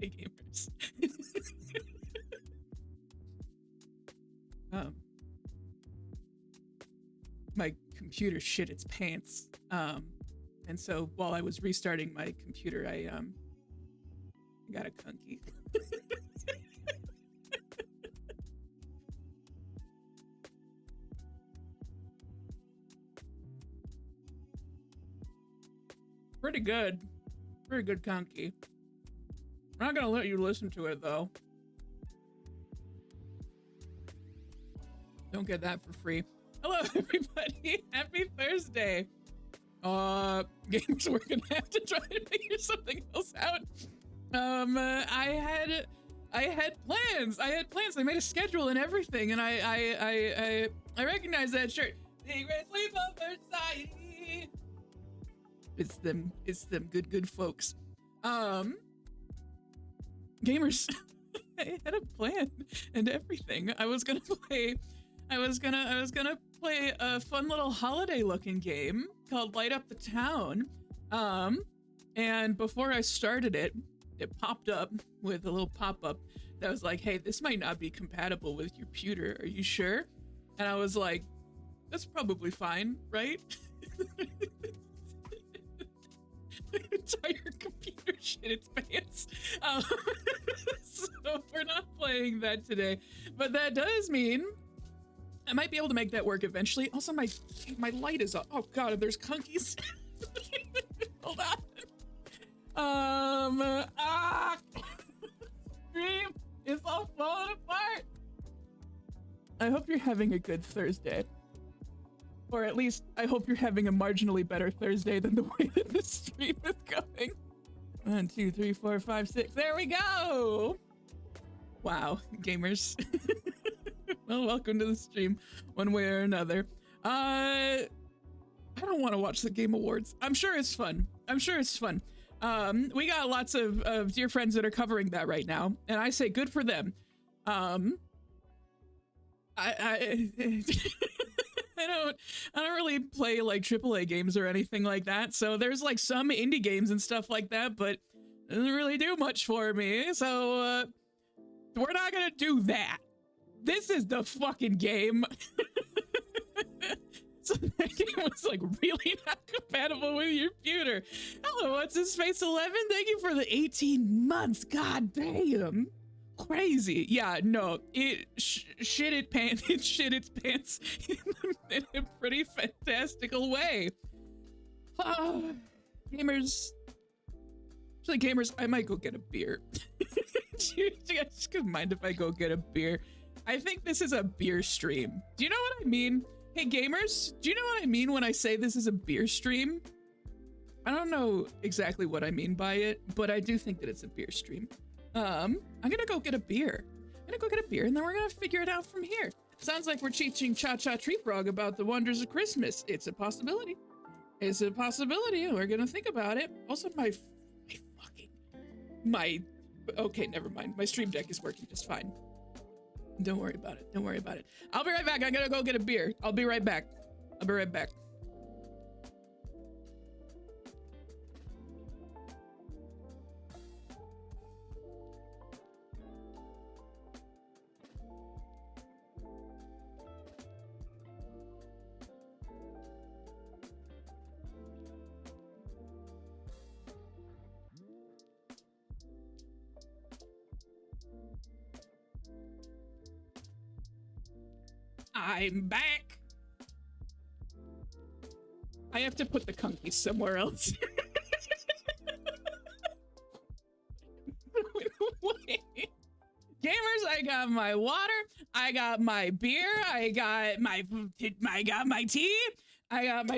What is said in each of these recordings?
Hey gamers. My computer shit its pants. And so while I was restarting my computer, I got a kunky. Pretty good. Pretty good kunky. I'm not gonna let you listen to it though. Don't get that for free. Hello everybody, happy Thursday. Gamers, we're gonna have to try to figure something else out. I had plans. I made a schedule and everything, and I recognize that shirt. Secret Sleepover Society. It's them good folks. Gamers, I had a plan and everything. I was gonna play a fun little holiday looking game called Light Up the Town. And before I started it, it popped up with a little pop-up that was like, hey, this might not be compatible with your computer. Are you sure? And I was like, that's probably fine, right? Entire computer shit its pants. So we're not playing that today, but that does mean I might be able to make that work eventually. Also, my light is up. Oh god, there's kunkies. Hold on. Stream is all falling apart. I hope you're having a good Thursday. Or at least, I hope you're having a marginally better Thursday than the way that this stream is going. 1, 2, 3, 4, 5, 6. There we go! Wow, gamers. Well, welcome to the stream, one way or another. I don't want to watch the Game Awards. I'm sure it's fun. We got lots of dear friends that are covering that right now, and I say good for them. I don't really play like AAA games or anything like that, so there's like some indie games and stuff like that, but it doesn't really do much for me, so we're not gonna do that. This is the fucking game. So that game was like really not compatible with your computer. Hello, what's his face 11? Thank you for the 18 months. God damn. Crazy. Yeah, no, it shit its pants in a pretty fantastical way. Gamers, actually gamers, I might go get a beer. Do you guys mind if I go get a beer? I think this is a beer stream. Do you know what I mean? Hey gamers, do you know what I mean when I say this is a beer stream? I don't know exactly what I mean by it, but I do think that it's a beer stream. I'm gonna go get a beer. And then we're gonna figure it out from here. Sounds like we're teaching Cha-Cha Tree Frog about the wonders of Christmas. It's a possibility. And we're gonna think about it. Also, okay, never mind. My stream deck is working just fine. Don't worry about it. I'll be right back. I gotta go get a beer. I'll be right back. I'm back. I have to put the kunkies somewhere else. Wait. Gamers, I got my water, I got my beer, I got my tea, I got my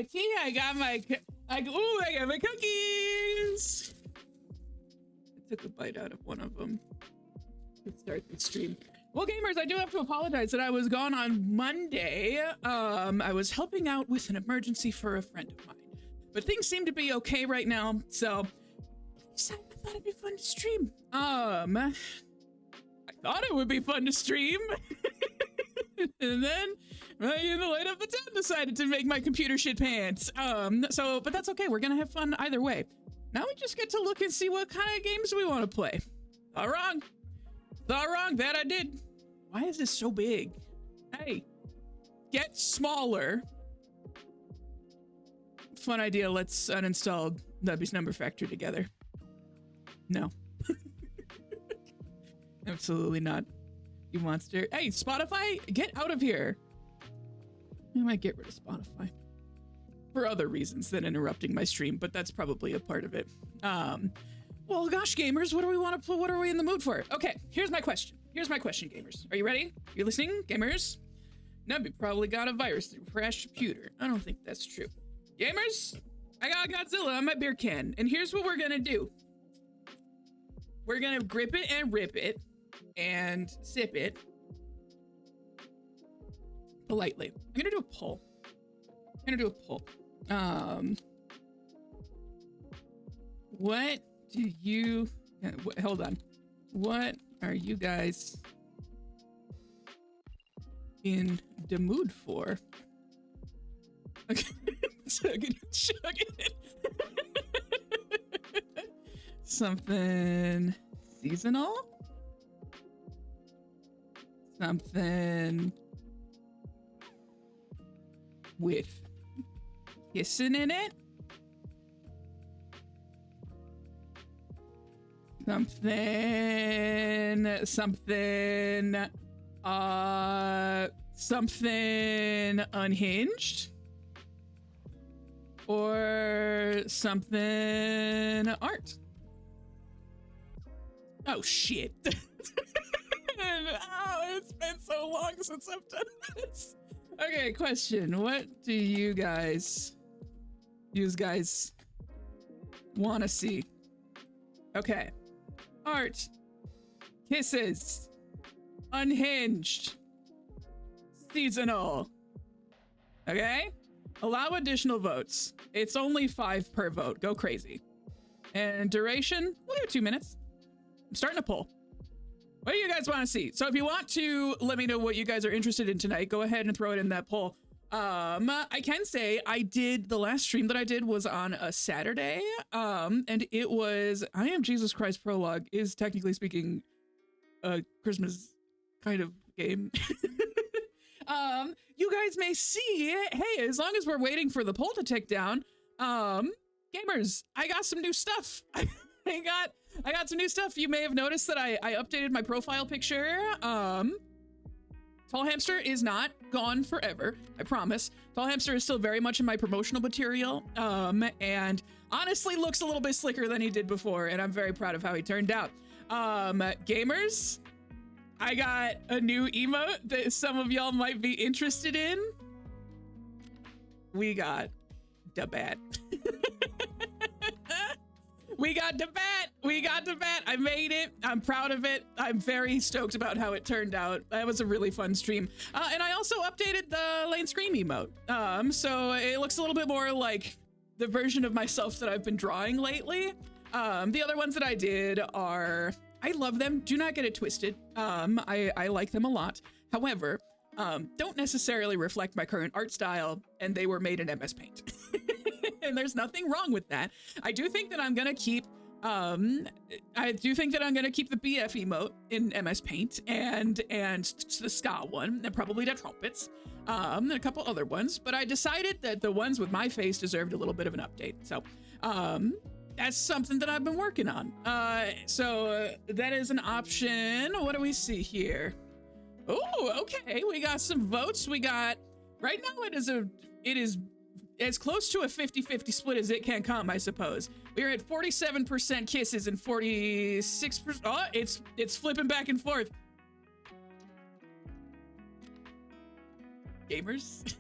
cookies. I took a bite out of one of them to start the stream. Well, gamers, I do have to apologize that I was gone on Monday. I was helping out with an emergency for a friend of mine, but things seem to be okay right now, so I thought it'd be fun to stream. I thought it would be fun to stream, and then in the Light Up the Town decided to make my computer shit pants. But that's okay. We're gonna have fun either way. Now we just get to look and see what kind of games we want to play. All wrong. All wrong. That I did. Why is this so big? Hey, get smaller. Fun idea. Let's uninstall Nubby's Number Factory together. No. Absolutely not. You monster. Hey, Spotify, get out of here. I might get rid of Spotify for other reasons than interrupting my stream, but that's probably a part of it. Well, gosh, gamers, what do we want to play? What are we in the mood for? Okay, here's my question. Here's my question, gamers. Are you ready? You listening, gamers? Nubby probably got a virus through crashed computer. I don't think that's true. Gamers, I got Godzilla on my beer can, and here's what we're gonna do. We're gonna grip it and rip it and sip it politely. I'm gonna do a poll. What do you, hold on. What are you guys in the mood for? Okay, chugging it. Something seasonal? Something with kissing in it? Something unhinged? Or something art? Oh shit. Oh, it's been so long since I've done this. Okay, question. What do you guys want to see? Okay. Art. Kisses. Unhinged. Seasonal. Okay? Allow additional votes. It's only 5 per vote. Go crazy. And duration? We'll do 2 minutes. I'm starting a poll. What do you guys want to see? So if you want to let me know what you guys are interested in tonight, go ahead and throw it in that poll. I can say the last stream that I did was on a Saturday. And it was, I Am Jesus Christ Prologue is technically speaking a Christmas kind of game. You guys may see, hey, as long as we're waiting for the poll to tick down, gamers, I got some new stuff. I got some new stuff. You may have noticed that I updated my profile picture. Tall Hamster is not gone forever, I promise. Tall Hamster is still very much in my promotional material, and honestly looks a little bit slicker than he did before, and I'm very proud of how he turned out. Gamers, I got a new emote that some of y'all might be interested in. We got the bat. We got the bat. I made it. I'm proud of it. I'm very stoked about how it turned out. That was a really fun stream. And I also updated the Lane Scream emote. So it looks a little bit more like the version of myself that I've been drawing lately. The other ones that I did are, I love them. Do not get it twisted. I like them a lot. However, don't necessarily reflect my current art style, and they were made in MS Paint. And there's nothing wrong with that. I do think that I'm gonna keep the BF emote in MS Paint and the ska one, and probably the trumpets, and a couple other ones, but I decided that the ones with my face deserved a little bit of an update. So that's something that I've been working on. So that is an option. What do we see here? Oh, okay, we got some votes. We got, right now it is as close to a 50-50 split as it can come, I suppose. We're at 47% kisses and 46%. Oh, it's flipping back and forth. Gamers,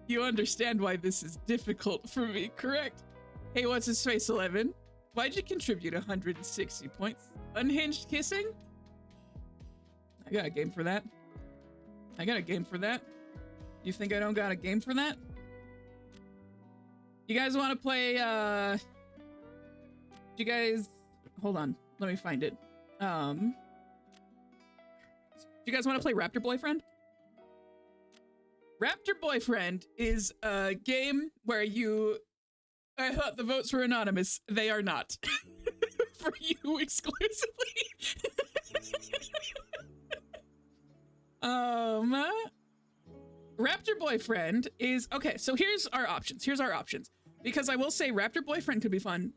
you understand why this is difficult for me, correct? Hey, what's his face, 11? Why'd you contribute 160 points? Unhinged kissing? I got a game for that. You think I don't got a game for that? You guys want to play, you guys, hold on, let me find it. Do you guys want to play Raptor Boyfriend? Raptor Boyfriend is a game where I thought the votes were anonymous. They are not. for you exclusively. Raptor Boyfriend is okay. So here's our options. Because I will say Raptor Boyfriend could be fun.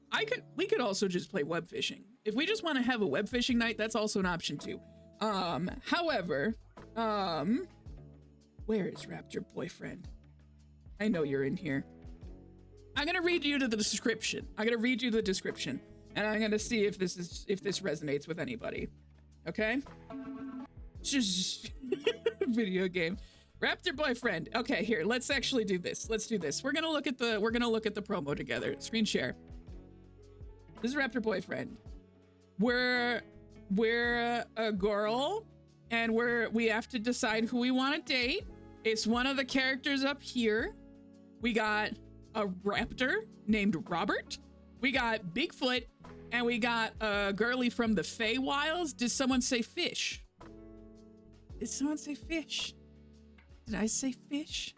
We could also just play web fishing. If we just want to have a web fishing night, that's also an option too. However, where is Raptor Boyfriend? I know you're in here. I'm gonna read you the description. And I'm gonna see if this resonates with anybody. Okay? Just video game. Raptor Boyfriend. Okay, here, let's actually do this. We're gonna look at the promo together. Screen share. This is Raptor Boyfriend. We're a girl, and we have to decide who we want to date. It's one of the characters up here. We got a raptor named Robert. We got Bigfoot, and we got a girly from the Feywilds. Did someone say fish? Did I say fish?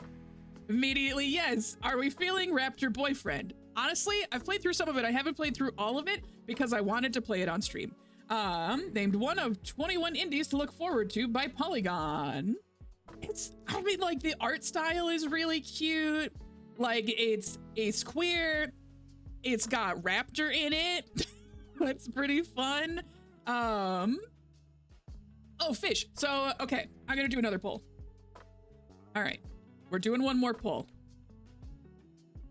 Immediately, yes. Are we feeling Raptor Boyfriend? Honestly, I've played through some of it. I haven't played through all of it because I wanted to play it on stream. Named one of 21 indies to look forward to by Polygon. Like, the art style is really cute. Like, it's queer. It's got raptor in it. That's pretty fun. Oh, fish. So, okay, I'm gonna do another poll. All right, we're doing one more poll.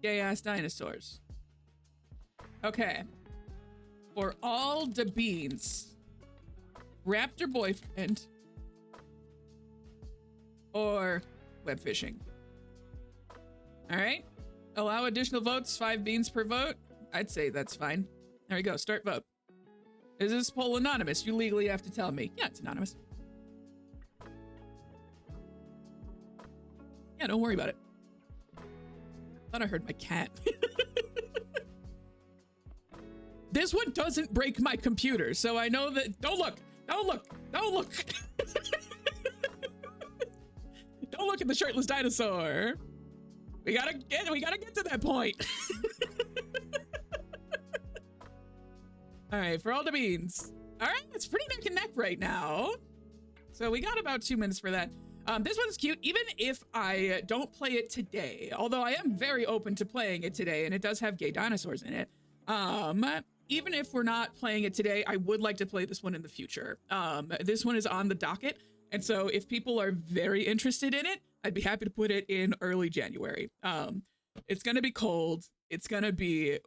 Gay ass dinosaurs. Okay. For all the beans, Raptor Boyfriend or web fishing. All right. Allow additional votes, 5 beans per vote. I'd say that's fine. There we go. Start vote. Is this poll anonymous? You legally have to tell me. Yeah, it's anonymous. Yeah, don't worry about it. Thought I heard my cat. This one doesn't break my computer, so I know that. Don't look. Don't look. Don't look. Don't look at the shirtless dinosaur. We gotta get to that point. All right, for all the beans. All right, it's pretty neck and neck right now. So we got about 2 minutes for that. This one's cute, even if I don't play it today, although I am very open to playing it today, and it does have gay dinosaurs in it. Even if we're not playing it today, I would like to play this one in the future. This one is on the docket, and so if people are very interested in it, I'd be happy to put it in early January. It's gonna be cold.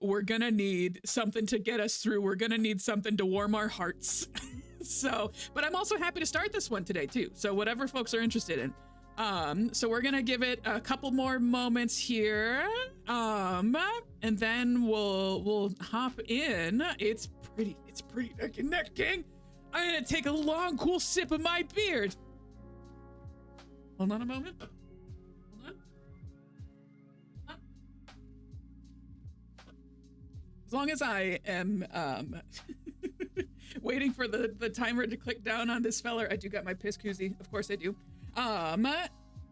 We're gonna need something to get us through. We're gonna need something to warm our hearts. So, but I'm also happy to start this one today too. So whatever folks are interested in. So we're gonna give it a couple more moments here. And then we'll hop in. It's pretty neck and neck, King. I'm gonna take a long, cool sip of my beard. Hold on a moment. Hold on. As long as I am waiting for the timer to click down on this feller, I do got my piss koozie. Of course I do.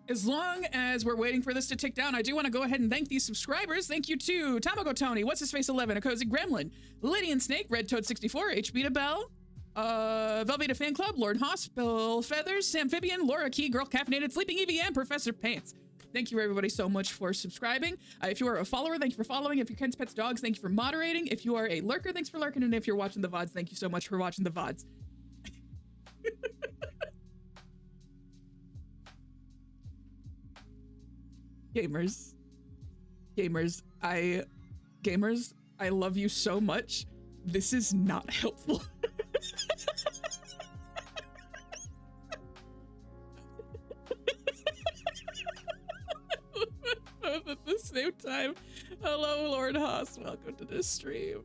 As long as we're waiting for this to tick down, I do want to go ahead and thank these subscribers. Thank you to Tamago Tony, What's His Face 11, A Cozy Gremlin, Lydian Snake, Red Toad 64, HB Bell, Velveeta Fan Club, Lord Hospital Feathers, Amphibian, Laura Key, Girl Caffeinated, Sleeping Evie, and Professor Pants. Thank you everybody so much for subscribing. If you are a follower, thank you for following. If you're Ken's Pets Dogs, thank you for moderating. If you are a lurker, thanks for lurking. And if you're watching the VODs, thank you so much for watching the VODs. Gamers, I love you so much. This is not helpful. At the same time, hello, Lord Haas. Welcome to this stream.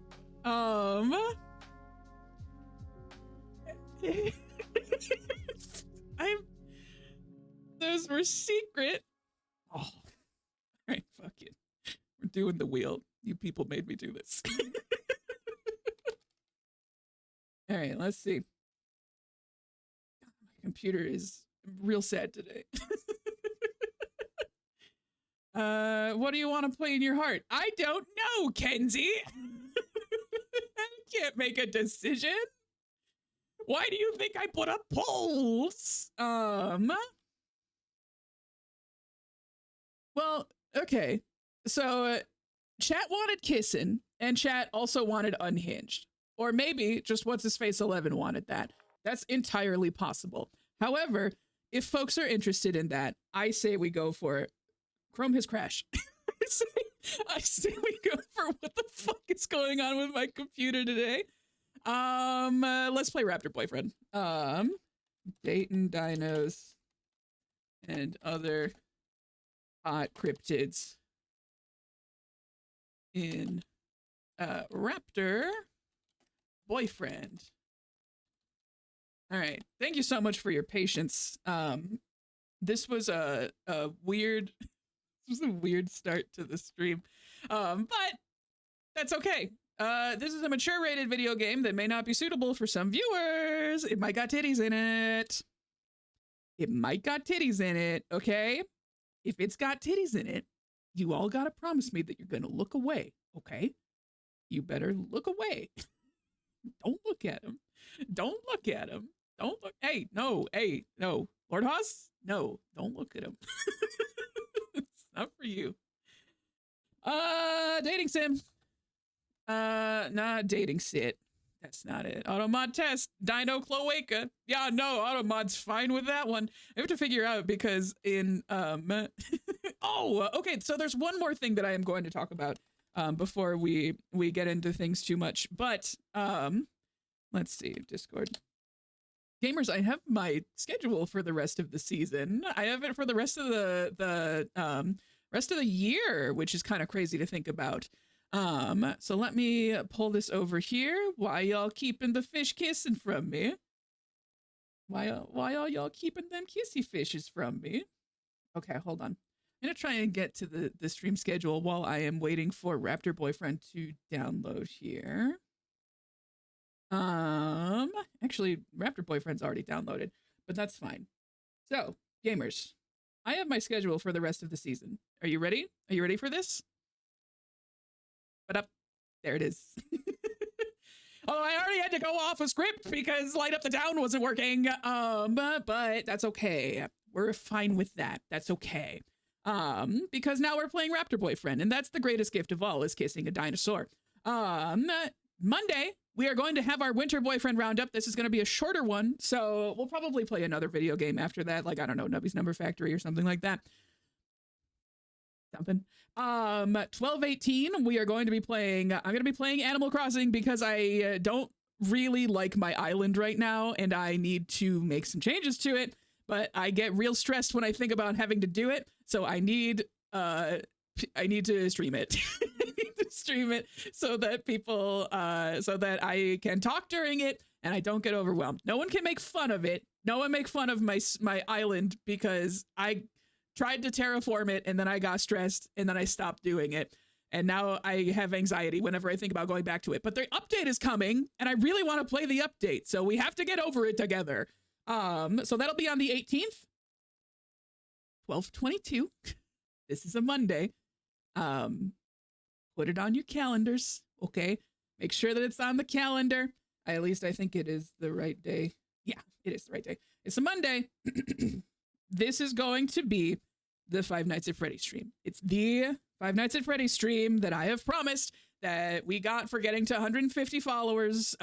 Those were secret. Oh, all right, fuck it. We're doing the wheel. You people made me do this. All right, let's see. My computer is real sad today. What do you want to play in your heart? I don't know, Kenzie. I can't make a decision. Why do you think I put up polls? Well, okay. So chat wanted kissing, and chat also wanted unhinged. Or maybe just what's his face 11 wanted that. That's entirely possible. However, if folks are interested in that, I say we go for it. Chrome has crashed. I say we go for what the fuck is going on with my computer today. Let's play Raptor Boyfriend. Dayton dinos and other hot cryptids in Raptor Boyfriend. All right. Thank you so much for your patience. This was a weird start to the stream. But that's okay. This is a mature rated video game that may not be suitable for some viewers. It might got titties in it. It might got titties in it, okay? If it's got titties in it, you all gotta promise me that you're gonna look away, okay? You better look away. Don't look at him. Don't look at him. Don't look. Hey, no. Lord Haas? No, don't look at him. It's not for you. Dating sim. Nah, dating sit. That's not it. Automod test. Dino Cloaca. Yeah, no, Automod's fine with that one. I have to figure out because in, oh, okay. So there's one more thing that I am going to talk about, before we get into things too much. But, let's see, Discord. Gamers, I have my schedule for the rest of the season. I have it for the rest of the rest of the year, which is kind of crazy to think about. So let me pull this over here. Why y'all keeping the fish kissing from me? Why are y'all keeping them kissy fishes from me? Okay, hold on. I'm gonna try and get to the stream schedule while I am waiting for Raptor Boyfriend to download here. Actually, Raptor Boyfriend's already downloaded, but that's fine. So, gamers, I have my schedule for the rest of the season. Are you ready? Are you ready for this? But up, there it is. Oh, I already had to go off a script because Light Up the Town wasn't working. But that's okay. We're fine with that. That's okay. Because now we're playing Raptor Boyfriend, and that's the greatest gift of all, is kissing a dinosaur. Monday, we are going to have our Winter Boyfriend roundup. This is going to be a shorter one, so we'll probably play another video game after that, like, I don't know, Nubby's Number Factory or something like that. 12/18, we are going to be playing, I'm going to be playing Animal Crossing because I don't really like my island right now, and I need to make some changes to it, but I get real stressed when I think about having to do it, so I need to stream it. I need to stream it so that people, so that I can talk during it and I don't get overwhelmed. No one can make fun of it. No one make fun of my island because I tried to terraform it and then I got stressed and then I stopped doing it. And now I have anxiety whenever I think about going back to it. But the update is coming and I really want to play the update. So we have to get over it together. So that'll be on the 18th. 12/22. This is a Monday. Put it on your calendars, okay? Make sure that it's on the calendar. At least I think it is the right day. Yeah, it is the right day. It's a Monday. This is going to be the Five Nights at Freddy's stream. It's the Five Nights at Freddy's stream that I have promised that we got for getting to 150 followers.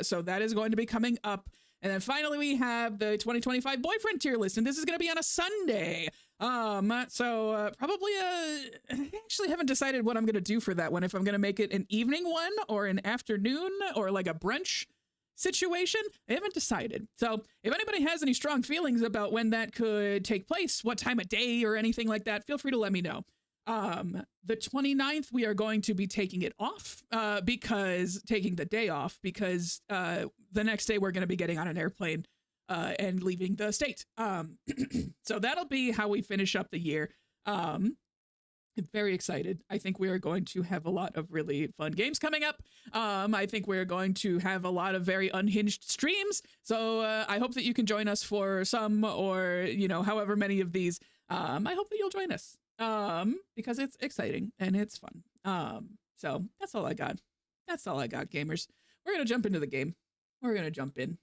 So that is going to be coming up. And then finally we have the 2025 boyfriend tier list, and this is going to be on a Sunday. Probably I actually haven't decided what I'm going to do for that one. If I'm going to make it an evening one or an afternoon or like a brunch situation, I haven't decided. So if anybody has any strong feelings about when that could take place, what time of day or anything like that, feel free to let me know. The 29th, we are going to be taking it off, taking the day off because the next day we're going to be getting on an airplane and leaving the state. So that'll be how we finish up the year. I'm very excited. I think we are going to have a lot of really fun games coming up. I think we're going to have a lot of very unhinged streams. So I hope that you can join us for some or, you know, however many of these. I hope that you'll join us because it's exciting and it's fun. So that's all I got. That's all I got, gamers. we're gonna jump into the game. We're gonna jump in.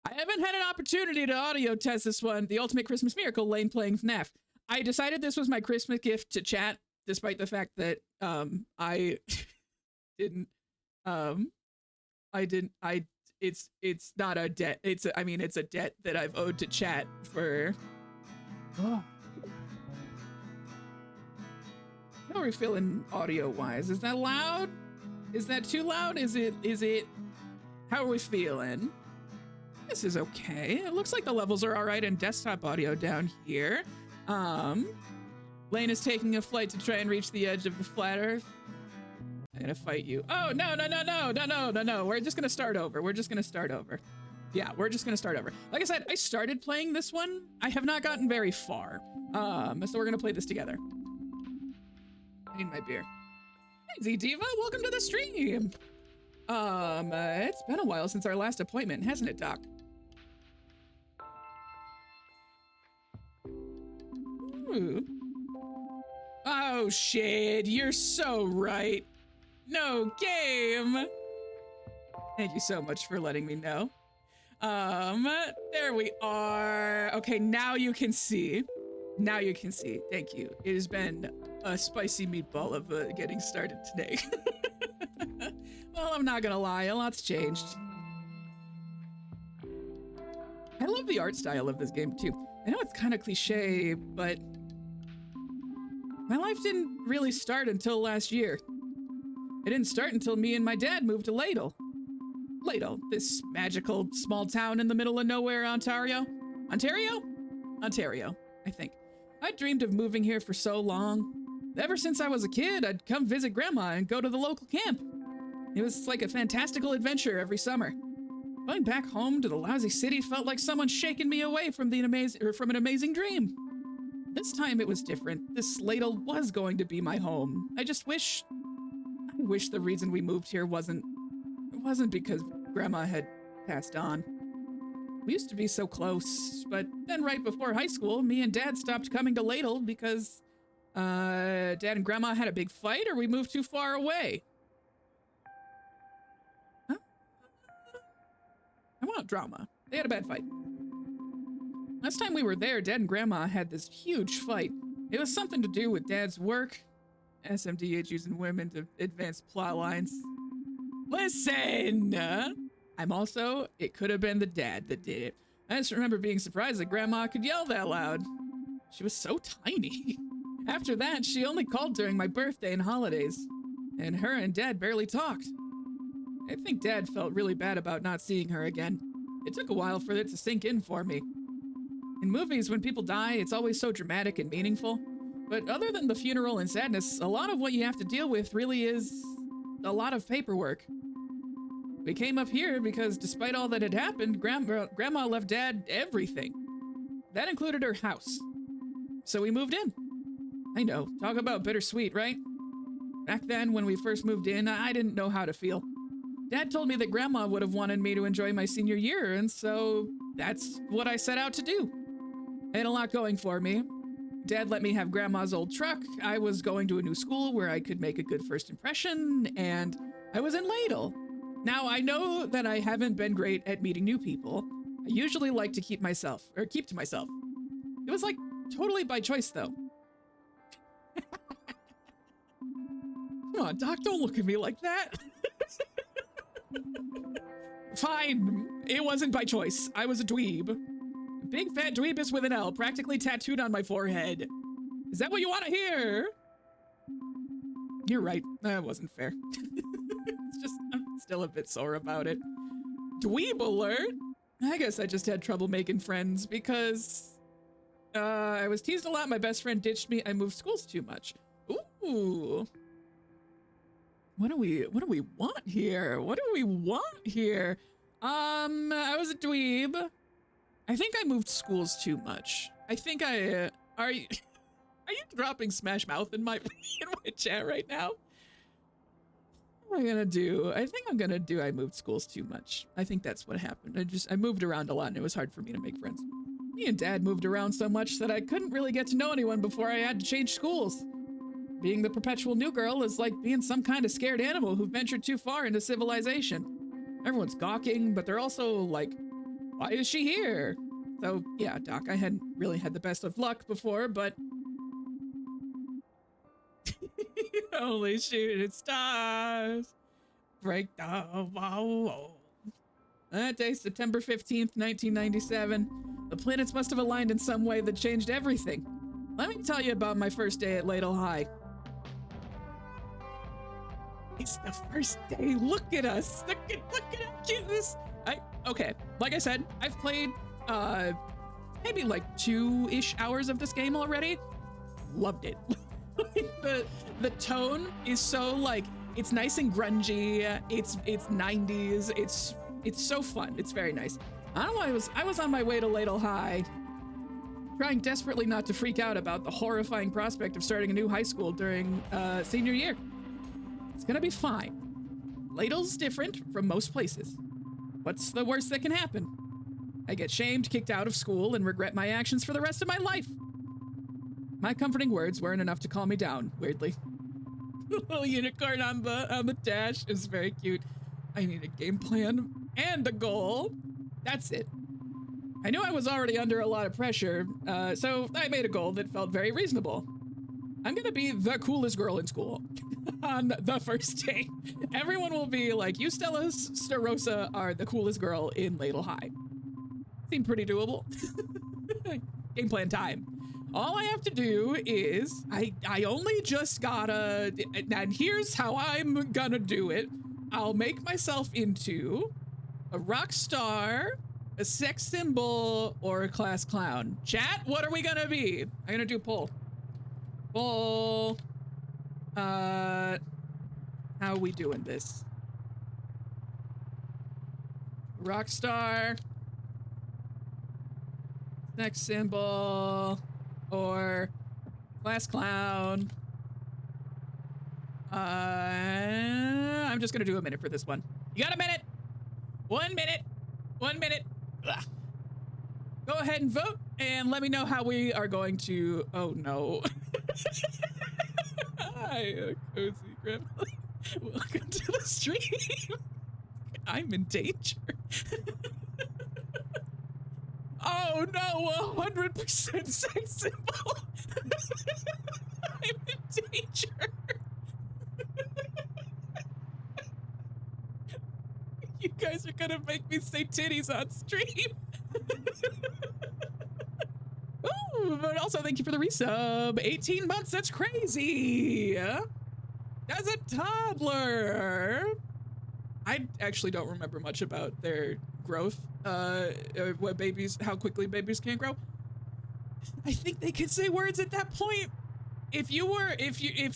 I haven't had an opportunity to audio test this one, The Ultimate Christmas Miracle, Lane playing FNAF. I decided this was my Christmas gift to chat, despite the fact that I didn't it's not a debt. It's a debt that I've owed to chat for. Oh. How are we feeling audio wise? Is that loud? Is that too loud? Is it how are we feeling? This is okay. It looks like the levels are all right in desktop audio down here. Lane is taking a flight to try and reach the edge of the flat earth. I'm gonna fight you. Oh, no. We're just gonna start over. Yeah, we're just gonna start over. Like I said, I started playing this one. I have not gotten very far. So we're gonna play this together. I need my beer. Hey, Z-Diva, welcome to the stream. It's been a while since our last appointment, hasn't it, Doc? Ooh. Oh, shit, you're so right. No game. Thank you so much for letting me know. There we are. Okay, now you can see. Thank you. It has been a spicy meatball of getting started today. Well, I'm not gonna lie, a lot's changed. I love the art style of this game too. I know it's kind of cliche, but my life didn't really start until last year. It didn't start until me and my dad moved to Ladle. Ladle, this magical small town in the middle of nowhere, Ontario, I think. I dreamed of moving here for so long. Ever since I was a kid, I'd come visit Grandma and go to the local camp. It was like a fantastical adventure every summer. Going back home to the lousy city felt like someone shaking me away from an amazing dream. This time it was different. This Ladle was going to be my home. I wish the reason we moved here wasn't because Grandma had passed on. We used to be so close, but then right before high school, me and Dad stopped coming to Ladle because Dad and Grandma had a big fight or we moved too far away. Huh? I want drama. They had a bad fight. Last time we were there, Dad and Grandma had this huge fight. It was something to do with Dad's work. SMDH using women to advance plot lines. Listen! It could have been the dad that did it. I just remember being surprised that Grandma could yell that loud. She was so tiny. After that, she only called during my birthday and holidays. And her and Dad barely talked. I think Dad felt really bad about not seeing her again. It took a while for it to sink in for me. In movies, when people die, it's always so dramatic and meaningful. But other than the funeral and sadness, a lot of what you have to deal with really is a lot of paperwork. We came up here because despite all that had happened, Grandma left Dad everything. That included her house. So we moved in. I know, talk about bittersweet, right? Back then, when we first moved in, I didn't know how to feel. Dad told me that Grandma would have wanted me to enjoy my senior year, and so that's what I set out to do. I had a lot going for me. Dad let me have Grandma's old truck. I was going to a new school where I could make a good first impression, and I was in Ladle. Now, I know that I haven't been great at meeting new people. I usually like to keep to myself. It was like totally by choice, though. Come on, Doc, don't look at me like that. Fine, it wasn't by choice. I was a dweeb. Big fat dweebus with an L, practically tattooed on my forehead. Is that what you want to hear? You're right, that wasn't fair. It's just, I'm still a bit sore about it. Dweeb alert? I guess I just had trouble making friends because I was teased a lot, my best friend ditched me, I moved schools too much. Ooh. What do we want here? I was a dweeb. I think I moved schools too much. I think are you dropping Smash Mouth in my chat right now? What am I gonna do? I think I'm gonna do I moved schools too much. I think that's what happened. I moved around a lot and it was hard for me to make friends. Me and Dad moved around so much that I couldn't really get to know anyone before I had to change schools. Being the perpetual new girl is like being some kind of scared animal who ventured too far into civilization. Everyone's gawking, but they're also like, why is she here? So yeah, Doc, I hadn't really had the best of luck before, but only shooting stars break the wall. That day, September 15th, 1997, the planets must have aligned in some way that changed everything. Let me tell you about my first day at Ladle High. It's the first day. Look at us. Look at how cute this. Okay, like I said, I've played maybe like 2-ish hours of this game already. Loved it. the tone is so like, it's nice and grungy. It's 90s. It's so fun. It's very nice. I don't know. I was on my way to Ladle High, trying desperately not to freak out about the horrifying prospect of starting a new high school during senior year. It's gonna be fine. Ladle's different from most places. What's the worst that can happen? I get shamed, kicked out of school, and regret my actions for the rest of my life. My comforting words weren't enough to calm me down, weirdly. The little unicorn on the dash is very cute. I need a game plan and a goal. That's it. I knew I was already under a lot of pressure, so I made a goal that felt very reasonable. I'm gonna be the coolest girl in school on the first day. Everyone will be like, you, Stella Starosa, are the coolest girl in Ladle High. Seemed pretty doable. Game plan time. All I have to do is, I only just gotta, and here's how I'm gonna do it. I'll make myself into a rock star, a sex symbol, or a class clown. Chat, what are we gonna be? I'm gonna do poll. Poll. How are we doing this? Rock star, sex symbol, or class clown. I'm just gonna do a minute for this one. You got a minute? 1 minute. 1 minute. Ugh. Go ahead and vote and let me know how we are going to. Oh no. Hi, Cozy Grandma. Welcome to the stream. I'm in danger. Oh no, 100% sex symbol. I'm in danger. You guys are gonna make me say titties on stream. Ooh, but also thank you for the resub. 18 months, that's crazy. As a toddler. I actually don't remember much about their growth, what babies, how quickly babies can grow. I think they could say words at that point. If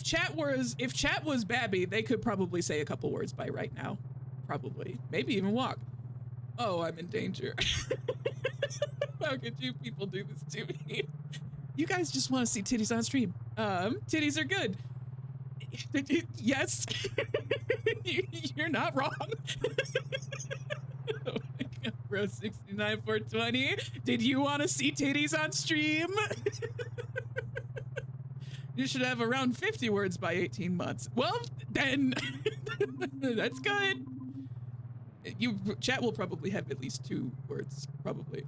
chat was Babby, they could probably say a couple words by right now. Probably, maybe even walk. Oh, I'm in danger. How could you people do this to me? You guys just want to see titties on stream. Titties are good. Yes. You're not wrong. Oh my God, bro, 69 420. Did you want to see titties on stream? You should have around 50 words by 18 months. Well, then that's good. Chat will probably have at least 2 words, probably.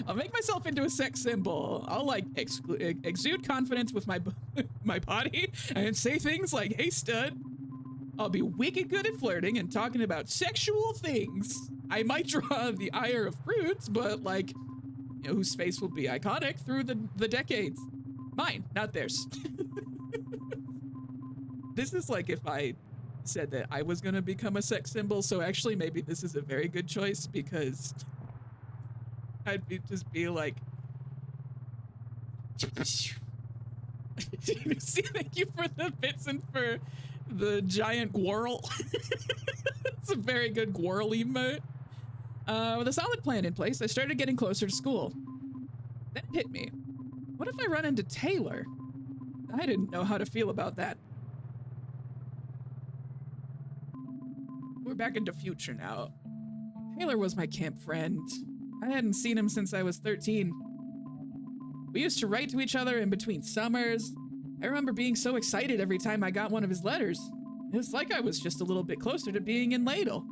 I'll make myself into a sex symbol. I'll like exude confidence with my body and say things like, hey stud. I'll be wicked good at flirting and talking about sexual things. I might draw the ire of prudes, but like, you know, whose face will be iconic through the decades. Mine, not theirs. This is like if I said that I was gonna become a sex symbol, so actually maybe this is a very good choice because I'd be like, see, thank you for the bits and for the giant Gwirl. It's a very good Gwirl emote. With a solid plan in place, I started getting closer to school. Then it hit me. What if I run into Taylor? I didn't know how to feel about that. We're back into future now. Taylor was my camp friend. I hadn't seen him since I was 13. We used to write to each other in between summers. I remember being so excited every time I got one of his letters. It's like I was just a little bit closer to being in Ladle.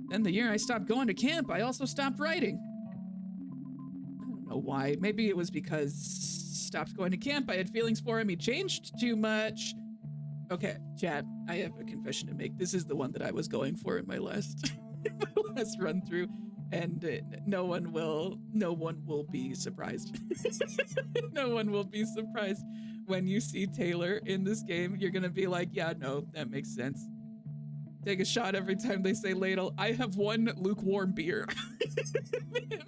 Then the year I stopped going to camp, I also stopped writing. I don't know why. Maybe it was because stopped going to camp, I had feelings for him, he changed too much. Okay, chat, I have a confession to make. This is the one that I was going for in my last, last run through, and no one will be surprised. No one will be surprised when you see Taylor in this game. You're gonna be like, yeah, no, that makes sense. Take a shot every time they say ladle. I have one lukewarm beer.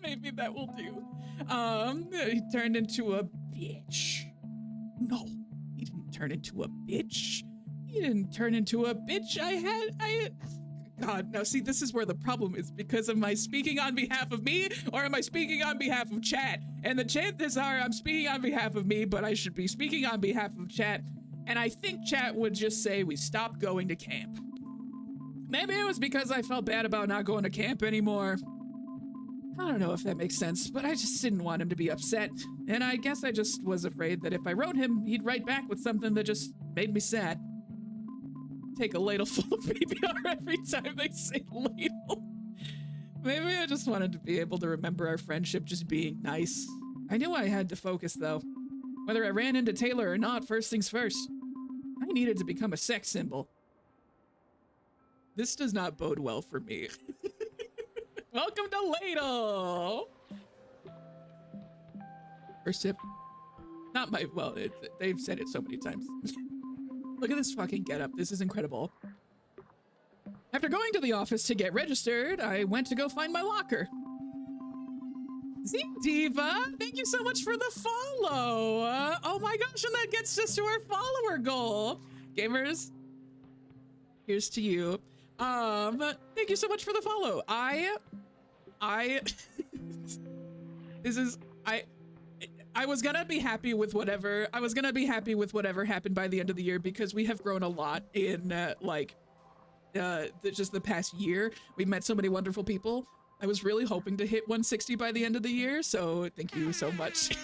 Maybe that will do. He turned into a bitch. No, he didn't turn into a bitch. He didn't turn into a bitch. God, now see, this is where the problem is, because am I speaking on behalf of me or am I speaking on behalf of chat? And the chances are I'm speaking on behalf of me, but I should be speaking on behalf of chat. And I think chat would just say we stopped going to camp. Maybe it was because I felt bad about not going to camp anymore. I don't know if that makes sense, but I just didn't want him to be upset. And I guess I just was afraid that if I wrote him, he'd write back with something that just made me sad. Take a ladle full of PBR every time they say ladle. Maybe I just wanted to be able to remember our friendship just being nice. I knew I had to focus though. Whether I ran into Taylor or not, first things first. I needed to become a sex symbol. This does not bode well for me. Welcome to Ladle! First sip. Not my, well, they've said it so many times. Look at this fucking getup. This is incredible. After going to the office to get registered, I went to go find my locker. Z Diva, thank you so much for the follow. Oh my gosh, and that gets us to our follower goal. Gamers, here's to you. Thank you so much for the follow. I was gonna be happy with whatever, whatever happened by the end of the year, because we have grown a lot in, just the past year. We've met so many wonderful people. I was really hoping to hit 160 by the end of the year, so thank you so much.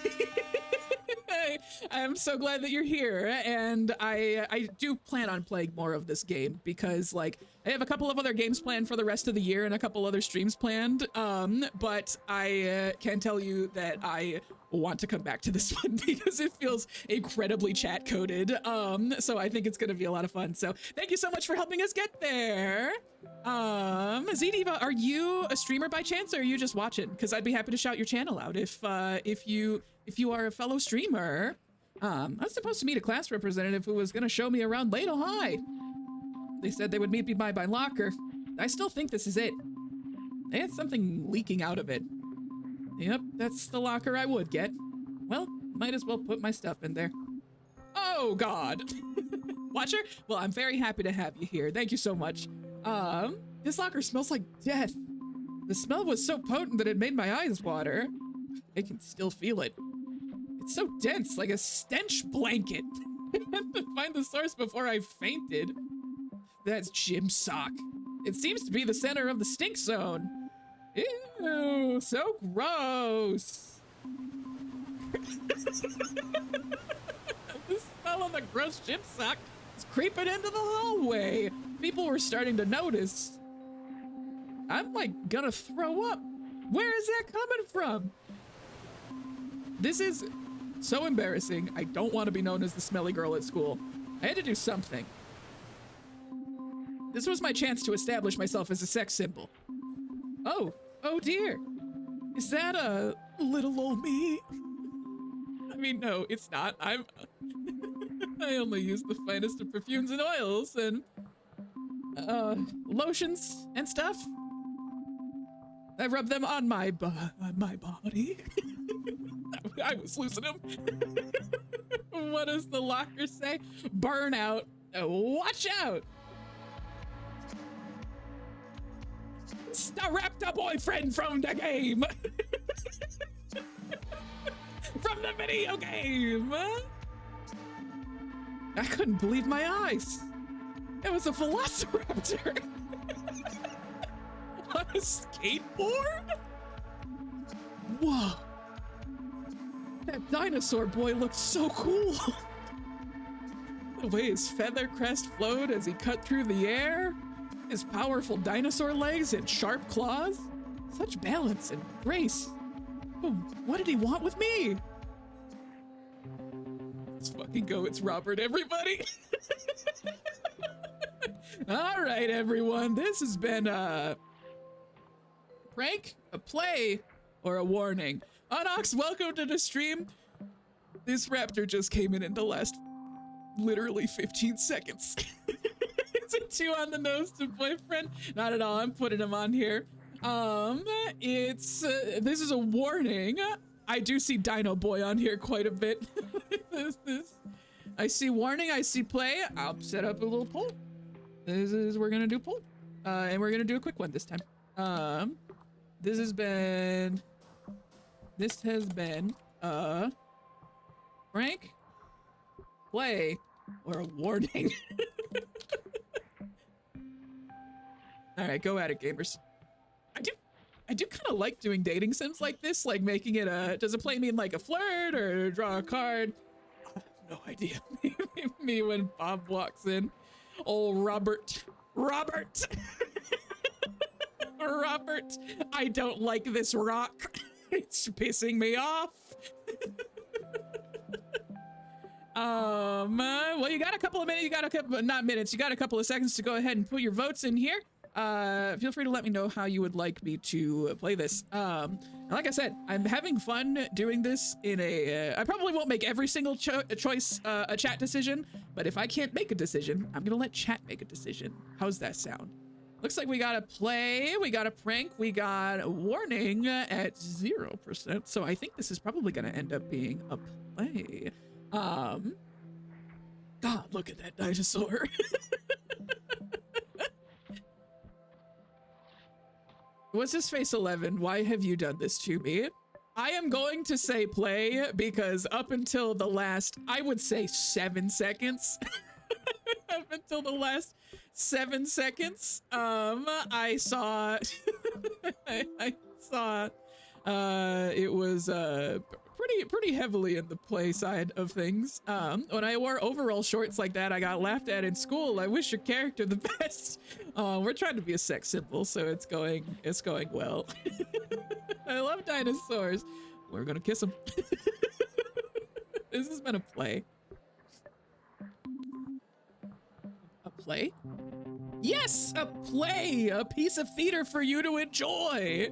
I'm so glad that you're here, and I do plan on playing more of this game, because like I have a couple of other games planned for the rest of the year and a couple other streams planned, but I can tell you that I want to come back to this one because it feels incredibly chat coded, so I think it's gonna be a lot of fun. So thank you so much for helping us get there. Z-Diva, are you a streamer by chance, or are you just watching? Because I'd be happy to shout your channel out if you are a fellow streamer. I was supposed to meet a class representative who was gonna show me around Ladle High. They said they would meet me by my locker. I still think this is it. They had something leaking out of it. Yep, that's the locker I would get. Well, might as well put my stuff in there. Oh God. Watcher? Well, I'm very happy to have you here. Thank you so much. This locker smells like death. The smell was so potent that it made my eyes water. I can still feel it. It's so dense, like a stench blanket. I had to find the source before I fainted. That's Jim's sock. It seems to be the center of the stink zone. Ew, so gross. The smell of the gross gym sock is creeping into the hallway. People were starting to notice. I'm like gonna throw up. Where is that coming from? This is so embarrassing. I don't want to be known as the smelly girl at school. I had to do something. This was my chance to establish myself as a sex symbol. Oh dear. Is that a little old me? I mean, no, it's not. I only use the finest of perfumes and oils and lotions and stuff. I rub them on my body. I was losing them. What does the locker say? Burnout. Watch out. It's the RAPTOR boyfriend from the game. From the video game. I couldn't believe my eyes. It was a velociraptor. On a skateboard? Whoa. That dinosaur boy looks so cool. The way his feather crest flowed as he cut through the air, his powerful dinosaur legs and sharp claws. Such balance and grace. But what did he want with me? Let's fucking go. It's Robert, everybody. All right, everyone. This has been a prank, a play, or a warning. Unox, welcome to the stream. This raptor just came in the last literally 15 seconds. It's a 2 on the nose to boyfriend. Not at all. I'm putting him on here. This is a warning. I do see Dino Boy on here quite a bit. I see warning, I see play. I'll set up a little poll. We're gonna do poll. And we're gonna do a quick one this time. This has been prank, play, or a warning. All right, go at it, gamers. I do kind of like doing dating sims like this, like making it does it play mean like a flirt or draw a card? I have no idea. Me when Bob walks in. Oh, Robert. Robert, I don't like this rock. It's pissing me off. Well, you got a couple of minutes, you got a couple of seconds to go ahead and put your votes in here. Feel free to let me know how you would like me to play this. Like I said, I'm having fun doing this in I probably won't make every single choice a chat decision, but if I can't make a decision, I'm gonna let chat make a decision. How's that sound? Looks like we got a play, we got a prank, we got a warning at 0%, so I think this is probably gonna end up being a play. God, look at that dinosaur. What's his face 11? Why have you done this to me? I am going to say play because up until the last, I would say 7 seconds. Up until the last 7 seconds, I saw, it was pretty heavily in the play side of things. When I wore overall shorts like that, I got laughed at in school. I wish your character the best. We're trying to be a sex symbol, so it's going well. I love dinosaurs. We're gonna kiss them. This has been a play. A play? Yes, a play, a piece of theater for you to enjoy.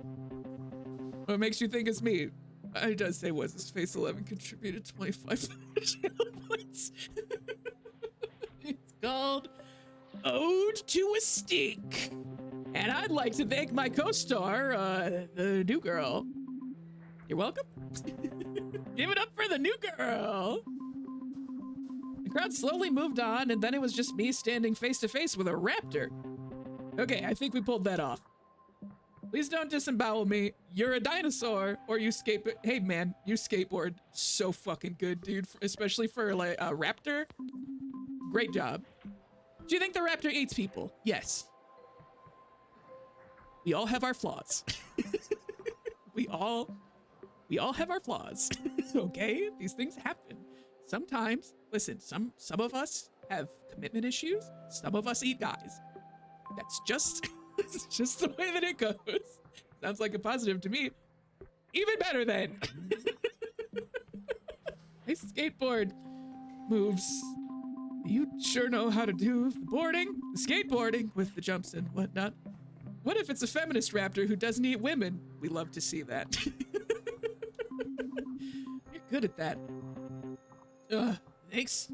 What makes you think it's me? It does say was his face 11 contributed 25 channel points. It's called Ode to a Stink. And I'd like to thank my co-star, the new girl. You're welcome. Give it up for the new girl. The crowd slowly moved on, and then it was just me standing face to face with a raptor. Okay, I think we pulled that off. Please don't disembowel me. You're a dinosaur, or you skateboard. Hey man, you skateboard so fucking good, dude. Especially for like a raptor. Great job. Do you think the raptor eats people? Yes. We all have our flaws. we all have our flaws. Okay, these things happen. Sometimes, listen. Some of us have commitment issues. Some of us eat guys. That's just. It's just the way that it goes. Sounds like a positive to me. Even better then. Nice skateboard moves. You sure know how to do the boarding, the skateboarding with the jumps and whatnot. What if it's a feminist raptor who doesn't eat women? We love to see that. You're good at that. Thanks.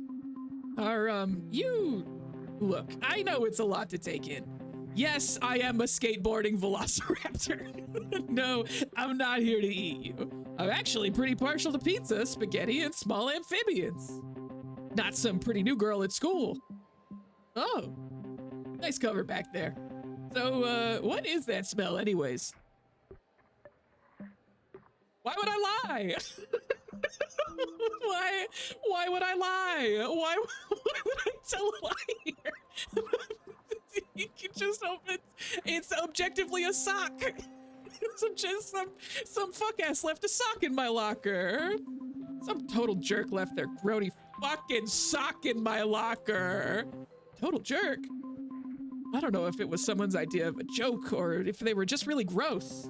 You look, I know it's a lot to take in. Yes, I am a skateboarding velociraptor. No, I'm not here to eat you. I'm actually pretty partial to pizza, spaghetti, and small amphibians. Not some pretty new girl at school. Oh, nice cover back there. So, what is that smell anyways? Why would I lie? Why would I lie? Why would I tell a lie here? You can just open. It's objectively a sock. Some fuck ass left a sock in my locker. Some total jerk left their grody fucking sock in my locker. Total jerk. I don't know if it was someone's idea of a joke or if they were just really gross.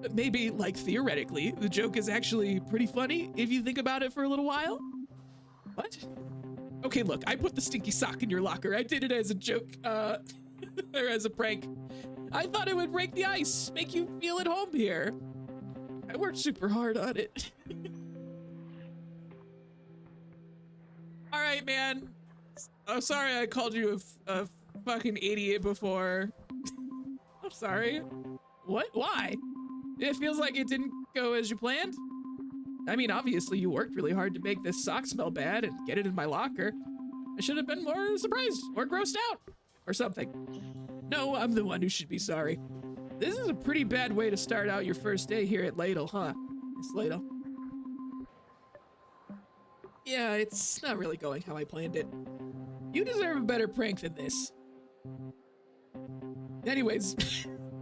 But maybe, like, theoretically, the joke is actually pretty funny if you think about it for a little while. What? Okay, look, I put the stinky sock in your locker. I did it as a joke, or as a prank. I thought it would break the ice, make you feel at home here. I worked super hard on it. All right, man. I'm sorry I called you a fucking idiot before. I'm sorry. What? Why? It feels like it didn't go as you planned. I mean, obviously you worked really hard to make this sock smell bad and get it in my locker. I should have been more surprised or grossed out or something. No, I'm the one who should be sorry. This is a pretty bad way to start out your first day here at Ladle, huh? It's Ladle. Yeah, it's not really going how I planned it. You deserve a better prank than this. Anyways,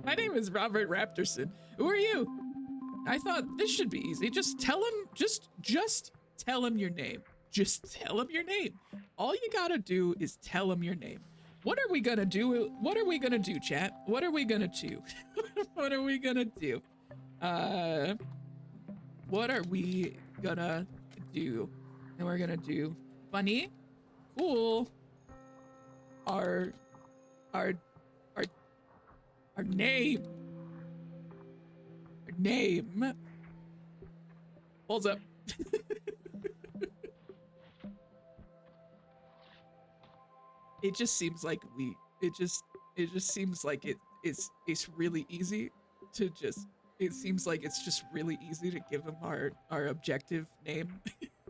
my name is Robert Raptorson. Who are you? I thought this should be easy. Just tell him, just tell him your name. Just tell him your name. All you gotta do is tell him your name. What are we gonna do? What are we gonna do, chat? What are we gonna do? What are we gonna do? What are we gonna do? And we're gonna do funny, cool, our name. Our name. Holds up. It just seems like it just seems like it's really easy to just, it seems like it's just really easy to give him our objective name.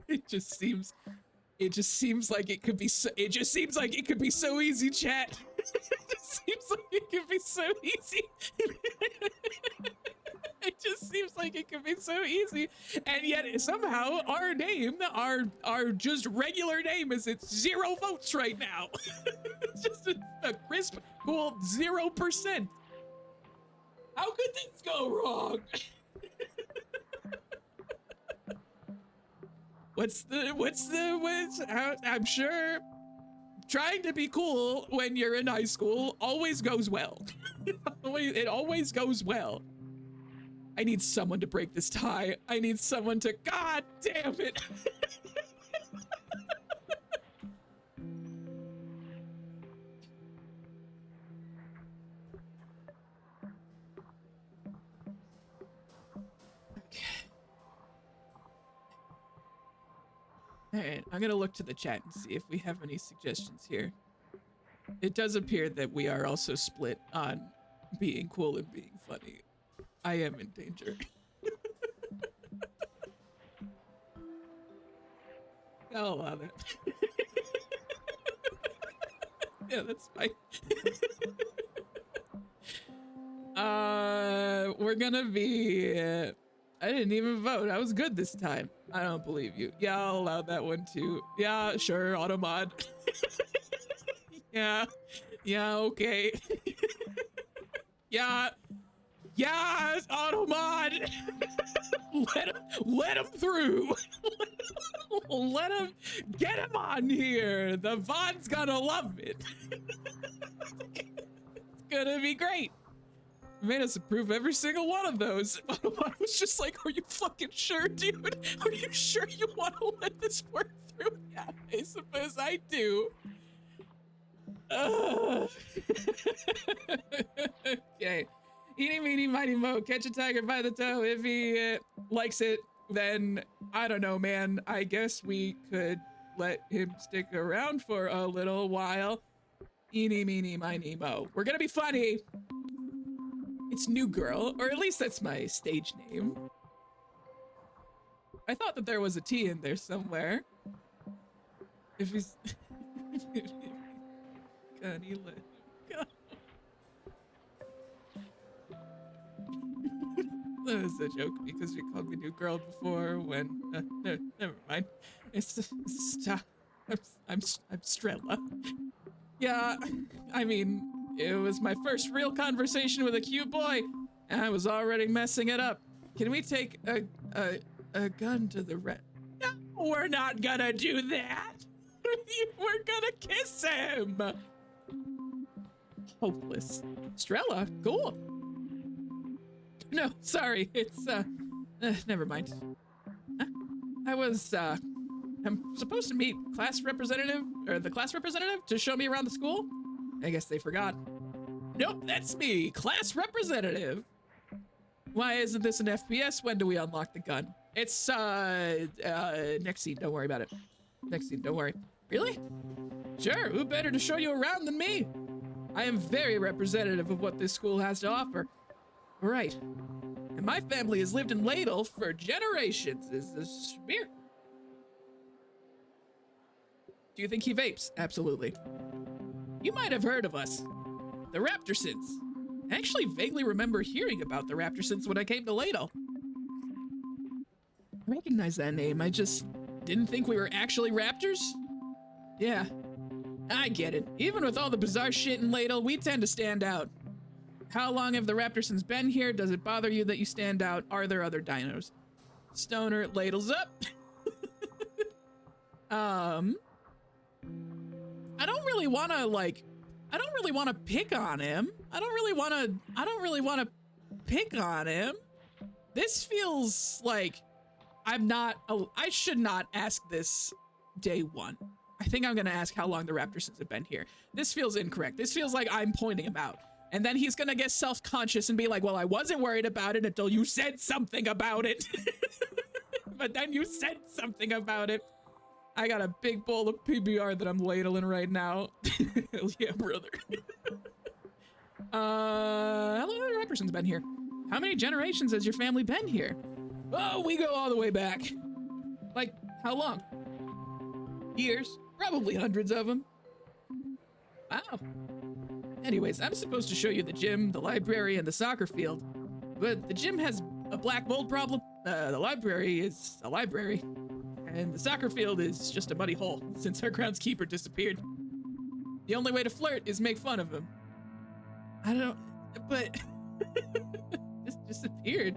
It just seems like it could be so, it just seems like it could be so easy, chat. It just seems like it could be so easy. It just seems like it could be so easy, and yet somehow our name, our just regular name, is at 0 votes right now. It's just a crisp, cool 0%. How could this go wrong? I'm sure trying to be cool when you're in high school always goes well. It always goes well. I need someone to break this tie. I need someone to, God damn it. All right, I'm gonna look to the chat and see if we have any suggestions here. It does appear that we are also split on being cool and being funny. I am in danger. I'll allow that. Yeah, that's fine. We're gonna be, I didn't even vote. I was good this time. I don't believe you. Yeah, I'll allow that one too. Yeah, sure, automod. Yeah, okay. Yeah, automod. Let him through. Let him, get him on here. The VOD's gonna love it. It's gonna be great. Made us approve every single one of those. I was just like, are you fucking sure, dude? Are you sure you want to let this work through? Yeah, I suppose I do. Okay. Eeny, meeny, miny, mo. Catch a tiger by the toe. If he likes it, then I don't know, man. I guess we could let him stick around for a little while. Eeny, meeny, miny, mo. We're gonna be funny. It's New Girl, or at least that's my stage name. I thought that there was a T in there somewhere. If he's... Can he let him go? That was a joke because you called me New Girl before when... no, never mind. It's stop. I'm Strella. Yeah, I mean... It was my first real conversation with a cute boy, and I was already messing it up. Can we take a gun to the red? No! We're not gonna do that. We're gonna kiss him. Hopeless. Strella, cool. No, sorry, it's, never mind. Huh? I'm supposed to meet the class representative to show me around the school? I guess they forgot. Nope, that's me, class representative. Why isn't this an FPS? When do we unlock the gun? It's, next scene, don't worry about it. Next scene, don't worry. Really? Sure, who better to show you around than me? I am very representative of what this school has to offer. Right. And my family has lived in Ladle for generations. Is this weird? Do you think he vapes? Absolutely. You might have heard of us. The Raptorsons. I actually vaguely remember hearing about the Raptorsons when I came to Ladle. I recognize that name. I just didn't think we were actually raptors. Yeah, I get it. Even with all the bizarre shit in Ladle, we tend to stand out. How long have the Raptorsons been here? Does it bother you that you stand out? Are there other dinos? Stoner, Ladle's up. I don't really want to pick on him. I don't really want to pick on him. This feels like I should not ask this day one. I think I'm going to ask how long the Raptorsons have been here. This feels incorrect. This feels like I'm pointing him out. And then he's going to get self-conscious and be like, well, I wasn't worried about it until you said something about it. But then you said something about it. I got a big bowl of PBR that I'm ladling right now. Hell yeah, brother. How long have the Raptorsons been here? How many generations has your family been here? Oh, we go all the way back. Like, how long? Years. Probably hundreds of them. Wow. Anyways, I'm supposed to show you the gym, the library, and the soccer field. But the gym has a black mold problem. The library is a library. And the soccer field is just a muddy hole since our groundskeeper disappeared. The only way to flirt is make fun of him. But just disappeared.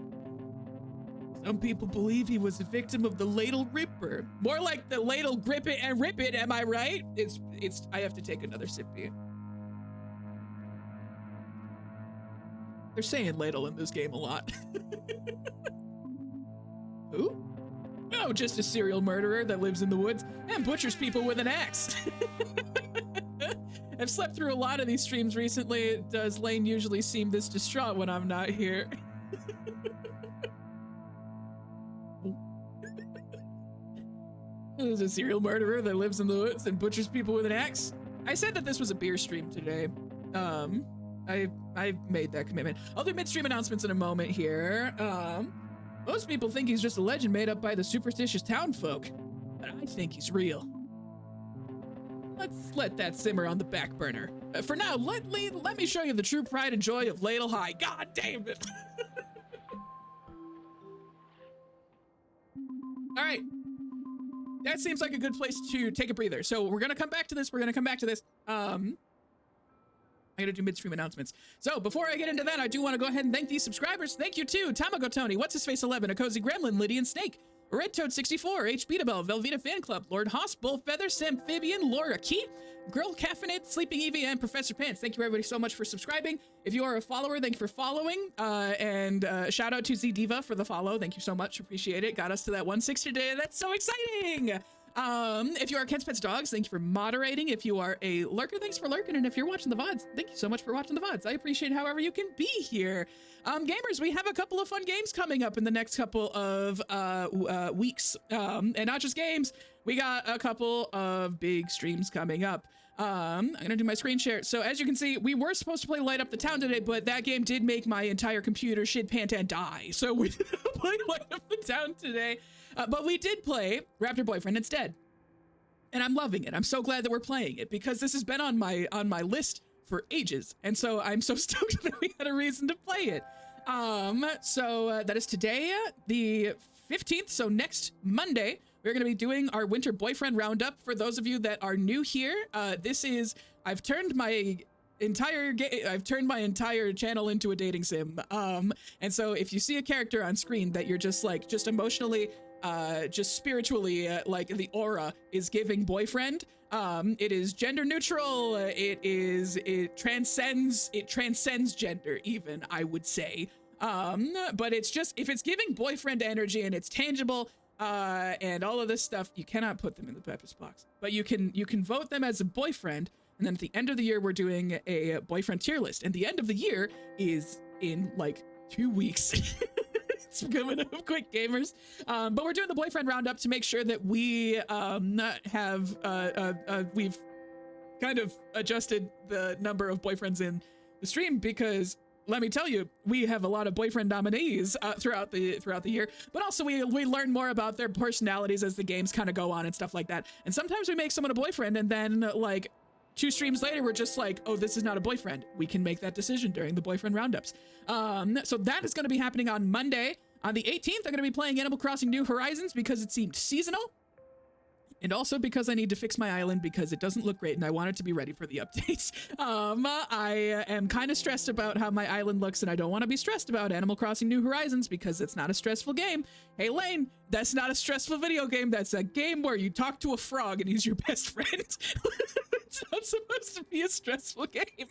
Some people believe he was a victim of the Ladle Ripper. More like the Ladle Grip It and Rip It, am I right? I have to take another sip here. They're saying Ladle in this game a lot. Who? Oh, just a serial murderer that lives in the woods and butchers people with an axe. I've slept through a lot of these streams recently. Does Lane usually seem this distraught when I'm not here? There's a serial murderer that lives in the woods and butchers people with an axe. I said that this was a beer stream today. I made that commitment. I'll do midstream announcements in a moment here. Most people think he's just a legend made up by the superstitious town folk, but I think he's real. Let's let that simmer on the back burner. For now, let me show you the true pride and joy of Ladle High. God damn it. All right. That seems like a good place to take a breather. So we're going to come back to this. I gotta do midstream announcements. So before I get into that, I do want to go ahead and thank these subscribers. Thank you to Tamago Tony, What's His Face 11, A Cozy Gremlin, Lydian Snake, Red Toad 64, H Beatabell, Velveeta Fan Club, Lord Hoss, Bull Feather, Samphibian, Laura Key, Girl Caffeinated, Sleeping Evie, and Professor Pants. Thank you everybody so much for subscribing. If you are a follower, thank you for following. And shout out to Z Diva for the follow. Thank you so much. Appreciate it. Got us to that 160 today. That's so exciting. If you are Ken's Pets Dogs, thank you for moderating. If you are a lurker, thanks for lurking. And if you're watching the VODs, thank you so much for watching the VODs. I appreciate however you can be here. Gamers, we have a couple of fun games coming up in the next couple of weeks. And not just games, we got a couple of big streams coming up. I'm gonna do my screen share. So as you can see, we were supposed to play Light Up the Town today, but that game did make my entire computer shit pant and die. So we didn't play Light Up the Town today. But we did play Raptor Boyfriend instead, and I'm loving it. I'm so glad that we're playing it because this has been on my list for ages, and so I'm so stoked that we had a reason to play it. So that is today, the 15th. So next Monday, we're going to be doing our Winter Boyfriend Roundup. For those of you that are new here, I've turned my entire channel into a dating sim. And so if you see a character on screen that you're just emotionally just spiritually, like the aura is giving boyfriend. It is gender neutral. It transcends gender even, I would say. But it's just, if it's giving boyfriend energy and it's tangible, and all of this stuff, you cannot put them in the Pepper's box, but you can vote them as a boyfriend. And then at the end of the year, we're doing a boyfriend tier list, and the end of the year is in like 2 weeks. It's coming up quick, gamers. But we're doing the boyfriend roundup to make sure that we we've kind of adjusted the number of boyfriends in the stream, because let me tell you, we have a lot of boyfriend nominees throughout the year, but also we learn more about their personalities as the games kind of go on and stuff like that. And sometimes we make someone a boyfriend, and then like 2 streams later, we're just like, oh, this is not a boyfriend. We can make that decision during the boyfriend roundups. So that is going to be happening on Monday. On the 18th, I'm going to be playing Animal Crossing New Horizons because it seemed seasonal. And also because I need to fix my island because it doesn't look great and I want it to be ready for the updates. I am kind of stressed about how my island looks, and I don't want to be stressed about Animal Crossing New Horizons because it's not a stressful game. Hey, Lane, that's not a stressful video game. That's a game where you talk to a frog and he's your best friend. It's not supposed to be a stressful game.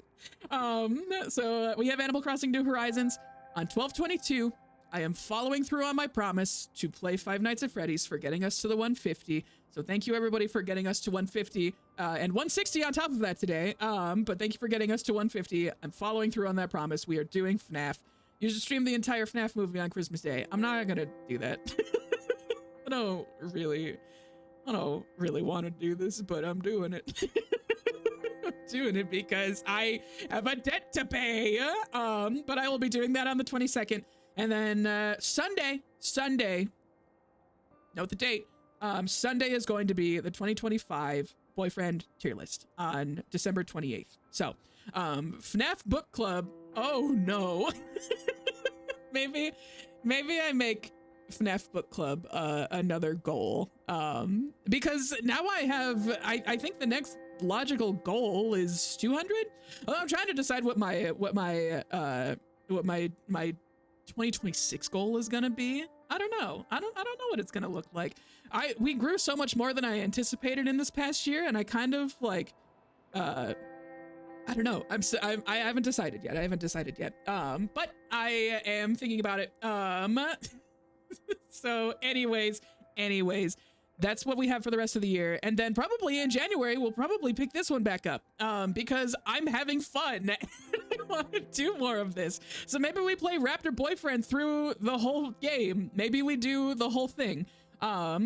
So we have Animal Crossing New Horizons on 12/22. I am following through on my promise to play Five Nights at Freddy's for getting us to the 150. So thank you everybody for getting us to 150 and 160 on top of that today. But thank you for getting us to 150. I'm following through on that promise. We are doing FNAF. You should stream the entire FNAF movie on Christmas Day. I'm not gonna do that. I don't really want to do this, but I'm doing it. I'm doing it because I have a debt to pay. But I will be doing that on the 22nd. And then Sunday, note the date. Sunday is going to be the 2025 boyfriend tier list on December 28th. So, FNAF Book Club. Oh no. maybe I make FNAF Book Club another goal. Because now I think the next logical goal is 200. Although I'm trying to decide what my 2026 goal is gonna be. I don't know. I don't know what it's gonna look like. We grew so much more than I anticipated in this past year, and I kind of like, I don't know. I haven't decided yet. But I am thinking about it. So anyways, that's what we have for the rest of the year. And then probably in January, we'll probably pick this one back up, because I'm having fun. I want to do more of this. So maybe we play Raptor Boyfriend through the whole game. Maybe we do the whole thing. I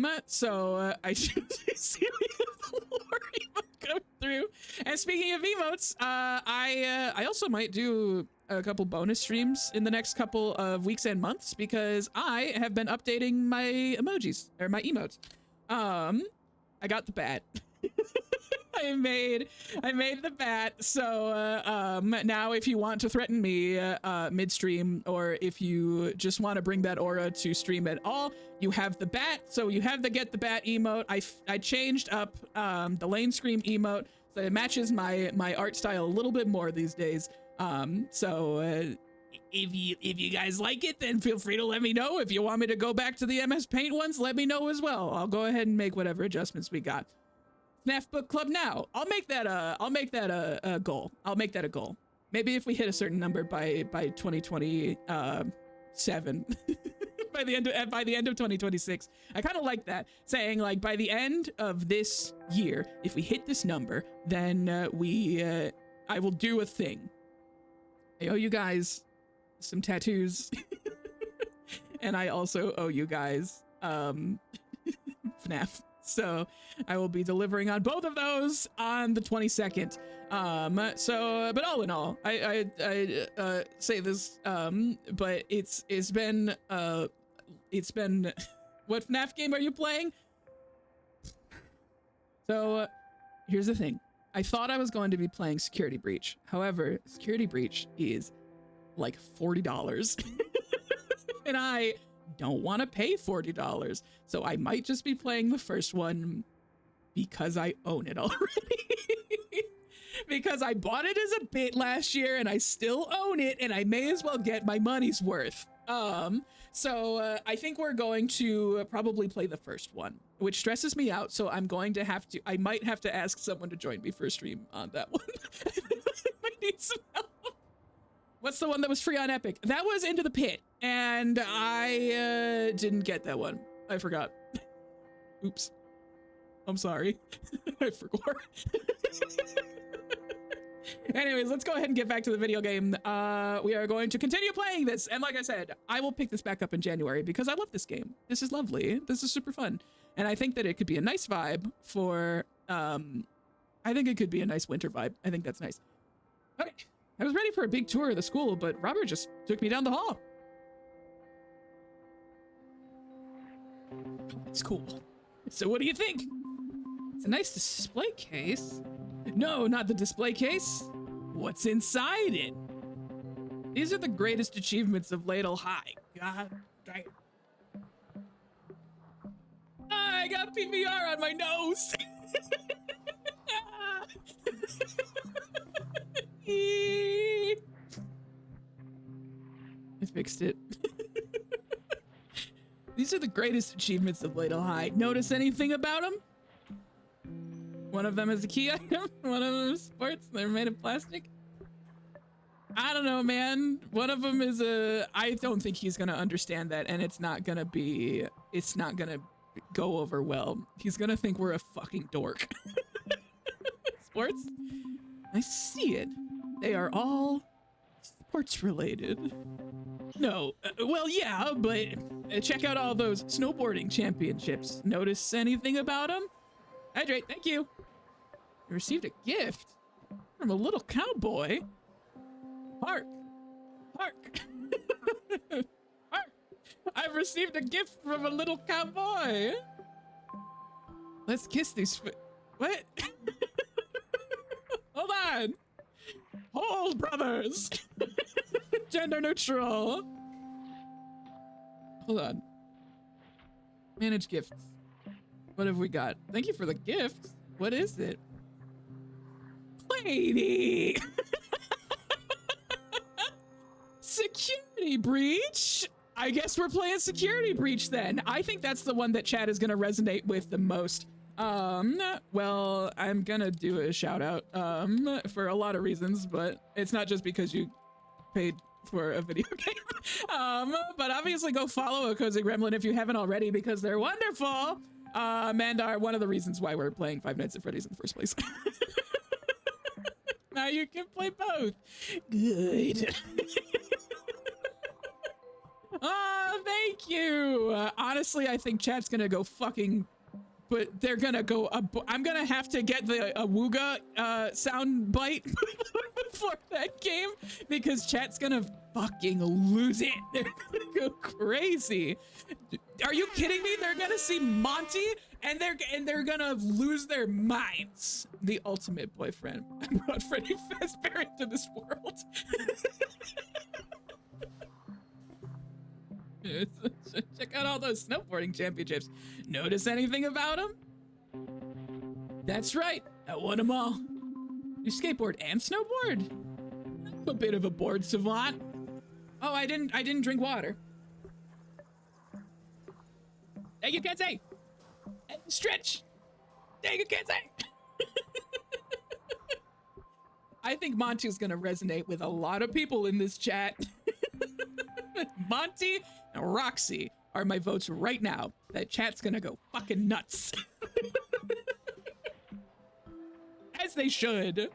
should see the lore emote come through. And speaking of emotes, I also might do a couple bonus streams in the next couple of weeks and months because I have been updating my emojis or my emotes. I got the bat. I made the bat. So now if you want to threaten me midstream, or if you just want to bring that aura to stream at all, you have the bat. So you have the get the bat emote. I changed up the Lane Scream emote so it matches my art style a little bit more these days. If you guys like it, then feel free to let me know. If you want me to go back to the MS Paint ones, let me know as well. I'll go ahead and make whatever adjustments we got. FNAF Book Club now. I'll make that a goal. I'll make that a goal. Maybe if we hit a certain number by 2027, by the end of 2026. I kind of like that, saying like by the end of this year, if we hit this number, then I will do a thing. I owe you guys some tattoos. And I also owe you guys FNAF. So I will be delivering on both of those on the 22nd. But all in all, I say this, but it's been what FNAF game are you playing? So here's the thing. I thought I was going to be playing Security Breach. However, Security Breach is like $40. And I don't want to pay $40. So I might just be playing the first one because I own it already. because I bought it as a bit last year and I still own it and I may as well get my money's worth. So I think we're going to probably play the first one, which stresses me out. So I'm going to have to, I might have to ask someone to join me for a stream on that one. I might need some help. What's the one that was free on Epic? That was Into the Pit, and I didn't get that one. I forgot. Oops. I'm sorry. I forgot. Anyways, let's go ahead and get back to the video game. We are going to continue playing this. And like I said, I will pick this back up in January because I love this game. This is lovely. This is super fun. And I think that it could be a nice vibe for, I think it could be a nice winter vibe. I think that's nice. Okay. I was ready for a big tour of the school, but Robert just took me down the hall. It's cool. So what do you think? It's a nice display case. No, not the display case. What's inside it? These are the greatest achievements of Ladle High. God damn. I got PBR on my nose. I fixed it. These are the greatest achievements of Ladle High. Notice anything about them? One of them is a key item. One of them is sports. They're made of plastic. I don't know, man. One of them is a... I don't think he's going to understand that, and it's not going to be... It's not going to go over well. He's going to think we're a fucking dork. Sports? I see it. They are all sports related. No, well, yeah, but check out all those snowboarding championships. Notice anything about them? Hydrate, thank you. I received a gift from a little cowboy. Park. Park. Park. I've received a gift from a little cowboy. Let's kiss these. What? Hold on. Hold, brothers. Gender neutral. Hold on. Manage gifts. What have we got? Thank you for the gift. What is it? Lady. Security breach. I guess we're playing security breach then. I think that's the one that chat is gonna resonate with the most. Well, I'm gonna do a shout out, for a lot of reasons, but it's not just because you paid for a video game. But obviously go follow A Cozy Gremlin if you haven't already, because they're wonderful. And are one of the reasons why we're playing Five Nights at Freddy's in the first place. Now you can play both. Good. Oh, thank you. Honestly, I think chat's gonna go fucking... But they're gonna go. I'm gonna have to get the Awooga sound bite for that game because chat's gonna fucking lose it. They're gonna go crazy. Are you kidding me? They're gonna see Monty and they're gonna lose their minds. The ultimate boyfriend. I brought Freddy Fazbear into this world. Check out all those snowboarding championships. Notice anything about them? That's right, I won them all. You skateboard and snowboard? I'm a bit of a board savant. Oh, I didn't drink water. Thank you, Kensei. Stretch. Thank you, Kensei. I think Monty's gonna resonate with a lot of people in this chat. Monty and Roxy are my votes right now. That chat's gonna go fucking nuts. As they should.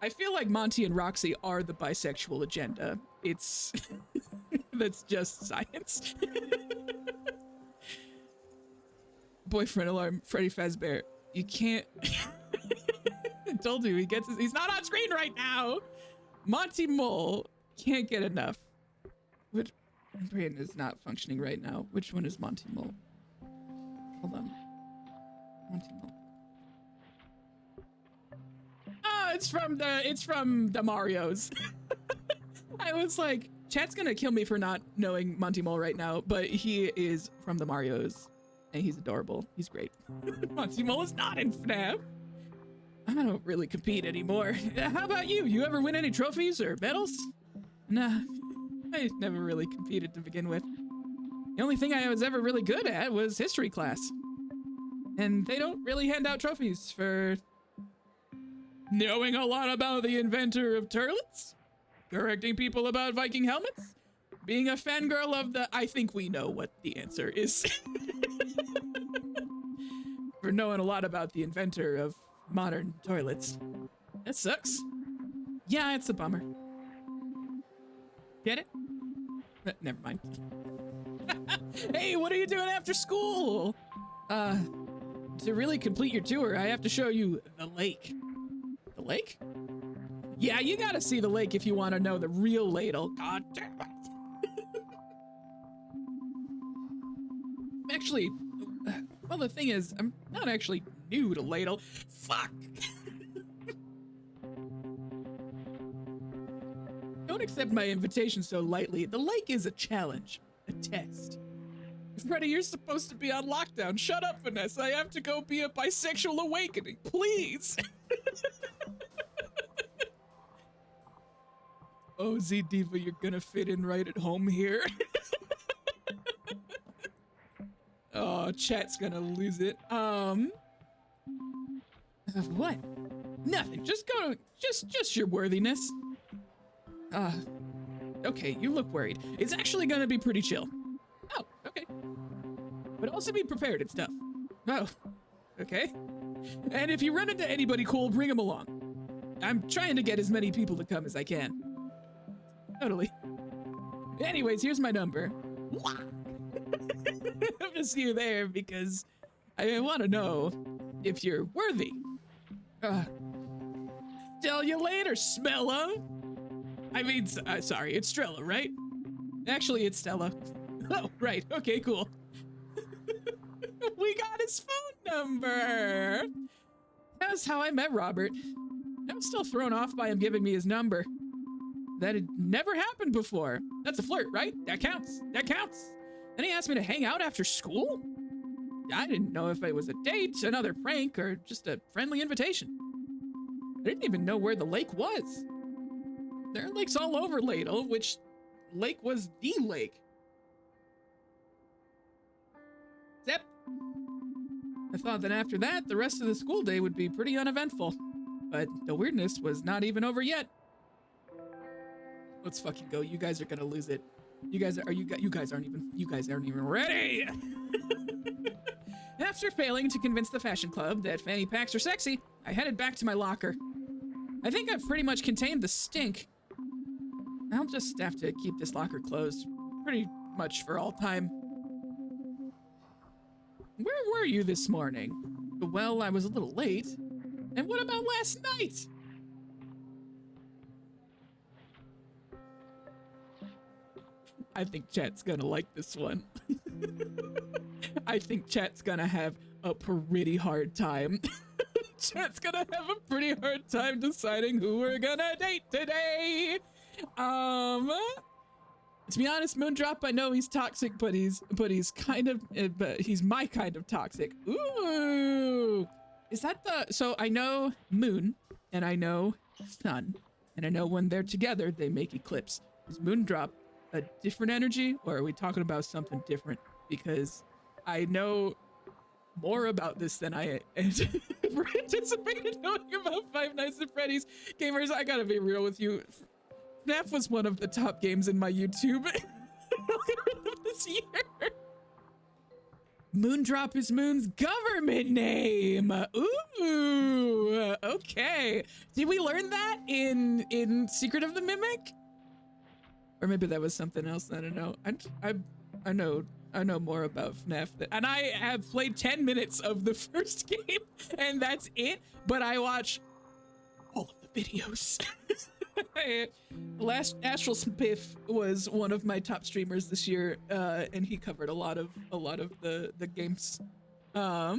I feel like Monty and Roxy are the bisexual agenda. It's... that's just science. Boyfriend alarm, Freddy Fazbear. You can't... I told you, he's not on screen right now. Monty Mole can't get enough. Which brain is not functioning right now? Which one is Monty Mole? Hold on. Monty Mole. Oh, it's from the Marios. I was like, chat's gonna kill me for not knowing Monty Mole right now, but he is from the Marios, and he's adorable. He's great. Monty Mole is not in FNAF. I don't really compete anymore. How about you? You ever win any trophies or medals? Nah, I never really competed to begin with. The only thing I was ever really good at was history class. And they don't really hand out trophies for knowing a lot about the inventor of turlets, correcting people about Viking helmets, being a fangirl of the I think we know what the answer is. For knowing a lot about the inventor of modern toilets. That sucks. Yeah, it's a bummer. Get it? Never mind. Hey, what are you doing after school? To really complete your tour, I have to show you the lake. The lake? Yeah, you gotta see the lake if you want to know the real ladle. God damn it. Actually, well, the thing is, I'm not actually new to ladle. Fuck. Don't accept my invitation so lightly. The lake is a challenge, a test. Freddy, you're supposed to be on lockdown. Shut up, Vanessa. I have to go be a bisexual awakening. Please. Oh, Z Diva, you're gonna fit in right at home here. Oh, chat's gonna lose it. What? Nothing. Just go to, just your worthiness. Okay, you look worried. It's actually gonna be pretty chill. Oh, okay. But also be prepared and stuff. Oh, okay. And if you run into anybody cool, bring them along. I'm trying to get as many people to come as I can. Totally. Anyways, here's my number. I'm gonna see you there because I want to know if you're worthy. Tell you later, Smella. I mean, sorry, it's Strella, right? Actually, it's Stella. Oh, right. Okay, cool. We got his phone number. That's how I met Robert. I'm still thrown off by him giving me his number. That had never happened before. That's a flirt, right? That counts. That counts. Then he asked me to hang out after school? I didn't know if it was a date, another prank, or just a friendly invitation. I didn't even know where the lake was. There are lakes all over Ladle, which lake was the lake. Except, I thought that after that, the rest of the school day would be pretty uneventful. But the weirdness was not even over yet. Let's fucking go. You guys are gonna lose it. You guys aren't even ready. After failing to convince the fashion club that fanny packs are sexy, I headed back to my locker. I think I've pretty much contained the stink. I'll just have to keep this locker closed pretty much for all time. Where were you this morning? Well, I was a little late. And what about last night? I think chat's gonna like this one. I think chat's gonna have a pretty hard time. Chat's gonna have a pretty hard time deciding who we're gonna date today. To be honest, Moondrop, I know he's toxic, but he's kind of, but he's my kind of toxic. Ooh, is that the? So I know Moon, and I know Sun, and I know when they're together they make eclipse. Is Moondrop a different energy, or are we talking about something different? Because I know more about this than I ever anticipated knowing about Five Nights at Freddy's. Gamers, I gotta be real with you. FNAF was one of the top games in my YouTube this year. Moondrop is Moon's government name. Ooh, okay. Did we learn that in Secret of the Mimic? Or maybe that was something else. I don't know. I know more about FNAF and I have played 10 minutes of the first game and that's it, but I watch all of the videos. Last Astral Spiff was one of my top streamers this year, and he covered a lot of the games. Aw,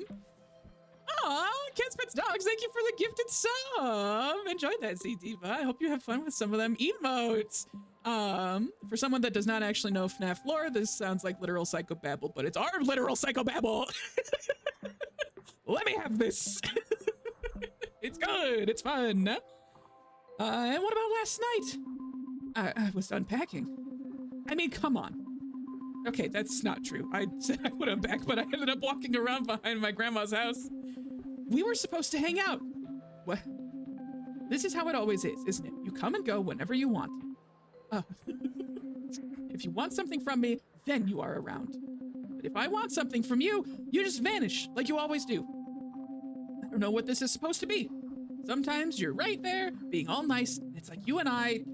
Cats Pets Dogs, thank you for the gifted sub. Enjoyed that, Z Diva. I hope you have fun with some of them emotes. For someone that does not actually know FNAF lore, this sounds like literal psychobabble, but it's our literal psychobabble. Let me have this. It's good. It's fun. And what about last night? I was unpacking. I mean, come on. Okay, that's not true. I said I would unpack, but I ended up walking around behind my grandma's house. We were supposed to hang out. What? This is how it always is, isn't it? You come and go whenever you want. If you want something from me, then you are around. But if I want something from you, you just vanish like you always do. I don't know what this is supposed to be. Sometimes you're right there, being all nice, and it's like you and I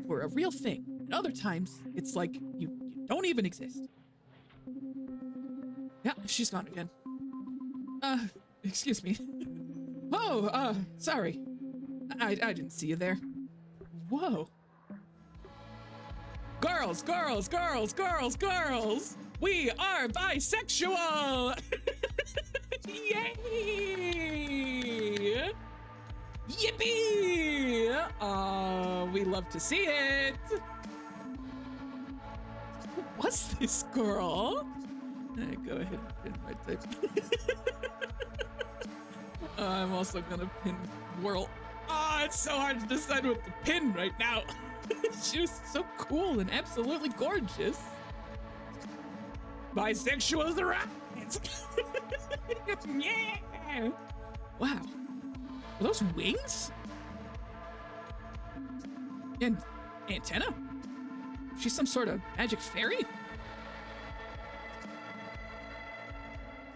were a real thing. And other times, it's like you don't even exist. Yeah, she's gone again. Excuse me. Oh, sorry. I didn't see you there. Whoa. Girls, girls, girls, girls, girls! We are bisexual! Yay! Yippee! Oh, we love to see it. Who was this girl? Go ahead and pin my type. I'm also gonna pin Whirl. Oh, it's so hard to decide what to pin right now. She was so cool and absolutely gorgeous. Bisexual is the right. Yeah. Wow. Are those wings? And antenna? She's some sort of magic fairy?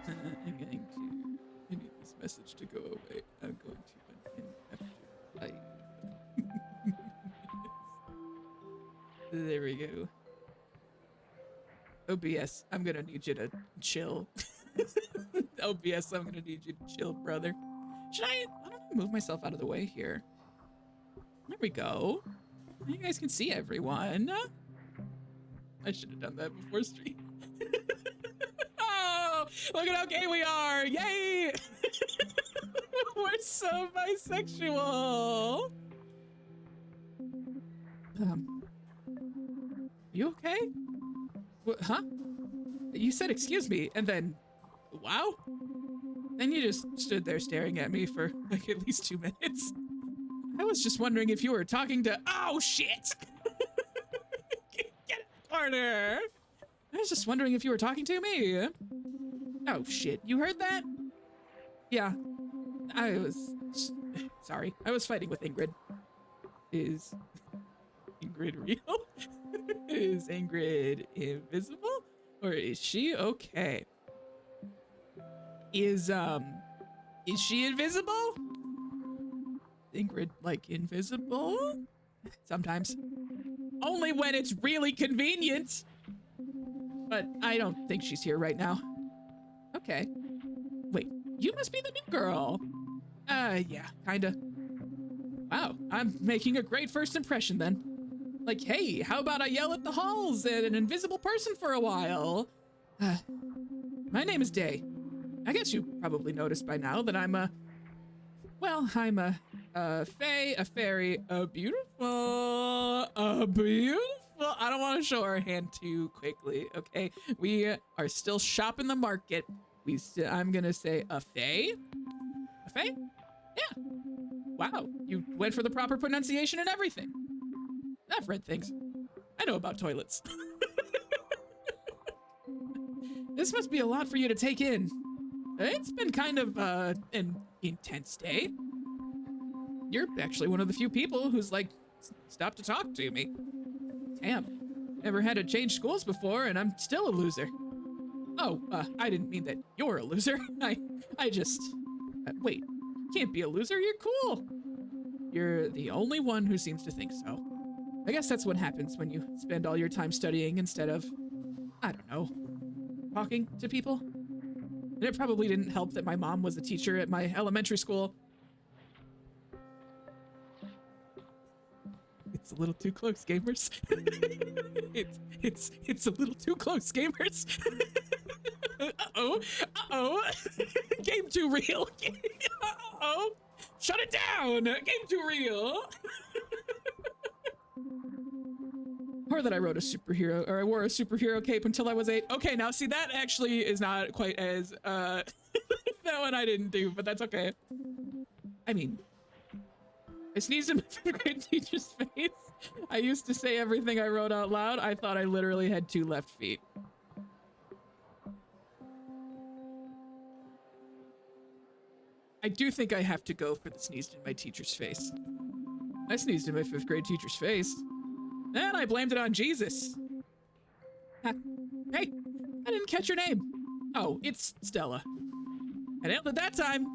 I'm going to. I need this message to go away. I'm going to unpin after I. There we go. OBS, I'm gonna need you to chill. OBS, I'm gonna need you to chill, brother. Should I don't know, move myself out of the way here. There we go. You guys can see everyone. I should have done that before stream. Oh, look at how gay we are. Yay! We're so bisexual. You okay? What, huh? You said excuse me, and then, wow? Then you just stood there staring at me for like at least 2 minutes. I was just wondering if you were talking to, oh shit! Get it, partner! I was just wondering if you were talking to me. Oh shit, you heard that? Yeah, I was, sorry, I was fighting with Ingrid. Is Ingrid real? Is Ingrid invisible? Or is she okay? Is she invisible? Ingrid, like, invisible? Sometimes. Only when it's really convenient! But I don't think she's here right now. Okay. Wait, you must be the new girl. Yeah, kinda. Wow, I'm making a great first impression then. Like, hey, how about I yell at the halls at an invisible person for a while? My name is Day. I guess you probably noticed by now that I'm a fae, a fairy, a beautiful. I don't want to show our hand too quickly, okay? We are still shopping the market. I'm gonna say a fae? A fae? Yeah. Wow, you went for the proper pronunciation and everything. I've read things. I know about toilets. This must be a lot for you to take in. It's been kind of an intense day. You're actually one of the few people who's like stopped to talk to me. Damn, never had to change schools before and I'm still a loser. Oh, I didn't mean that you're a loser. I just, wait, can't be a loser, you're cool. You're the only one who seems to think so. I guess that's what happens when you spend all your time studying instead of, I don't know, talking to people. And it probably didn't help that my mom was a teacher at my elementary school. It's a little too close, gamers. It's a little too close, gamers. Uh-oh. Game too real. Uh-oh. Shut it down. Game too real. Or that I wrote a superhero, or I wore a superhero cape until I was 8. Okay, now see, that actually is not quite as, that one I didn't do, but that's okay. I mean, I sneezed in my 5th grade teacher's face. I used to say everything I wrote out loud. I thought I literally had 2 left feet. I do think I have to go for the sneezed in my teacher's face. I sneezed in my 5th grade teacher's face. And I blamed it on Jesus. Hey, I didn't catch your name. Oh, it's Stella. I nailed it that time.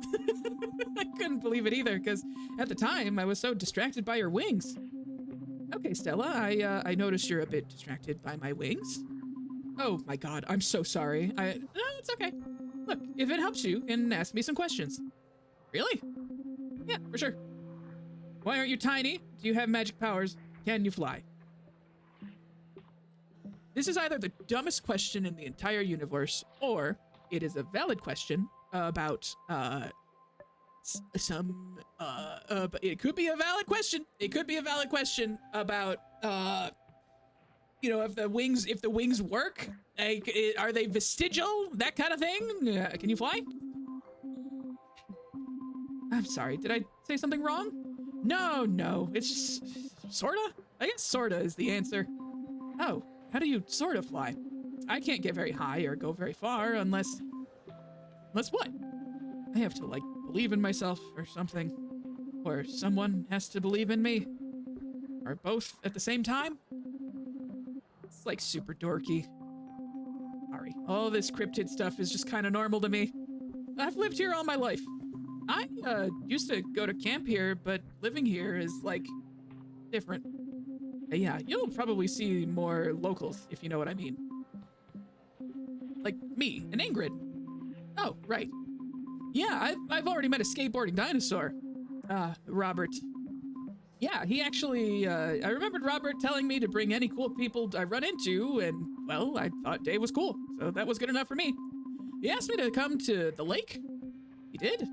I couldn't believe it either, because at the time, I was so distracted by your wings. Okay, Stella, I noticed you're a bit distracted by my wings. Oh my god, I'm so sorry. No, it's okay. Look, if it helps you, can ask me some questions. Really? Yeah, for sure. Why aren't you tiny? Do you have magic powers? Can you fly? This is either the dumbest question in the entire universe, or it is a valid question about, but it could be a valid question. It could be a valid question about, you know, if the wings work, like, are they vestigial? That kind of thing? Can you fly? I'm sorry, did I say something wrong? No, it's just, sorta? I guess sorta is the answer. Oh, how do you sorta fly? I can't get very high or go very far unless what? I have to, like, believe in myself or something. Or someone has to believe in me. Or both at the same time. It's, like, super dorky. Sorry. All this cryptid stuff is just kind of normal to me. I've lived here all my life. I used to go to camp here, but living here is, like, different. Yeah, you'll probably see more locals, if you know what I mean. Like me and Ingrid. Oh, right. Yeah, I've already met a skateboarding dinosaur. Robert. Yeah, he actually, I remembered Robert telling me to bring any cool people I run into, and, well, I thought Dave was cool, so that was good enough for me. He asked me to come to the lake. He did?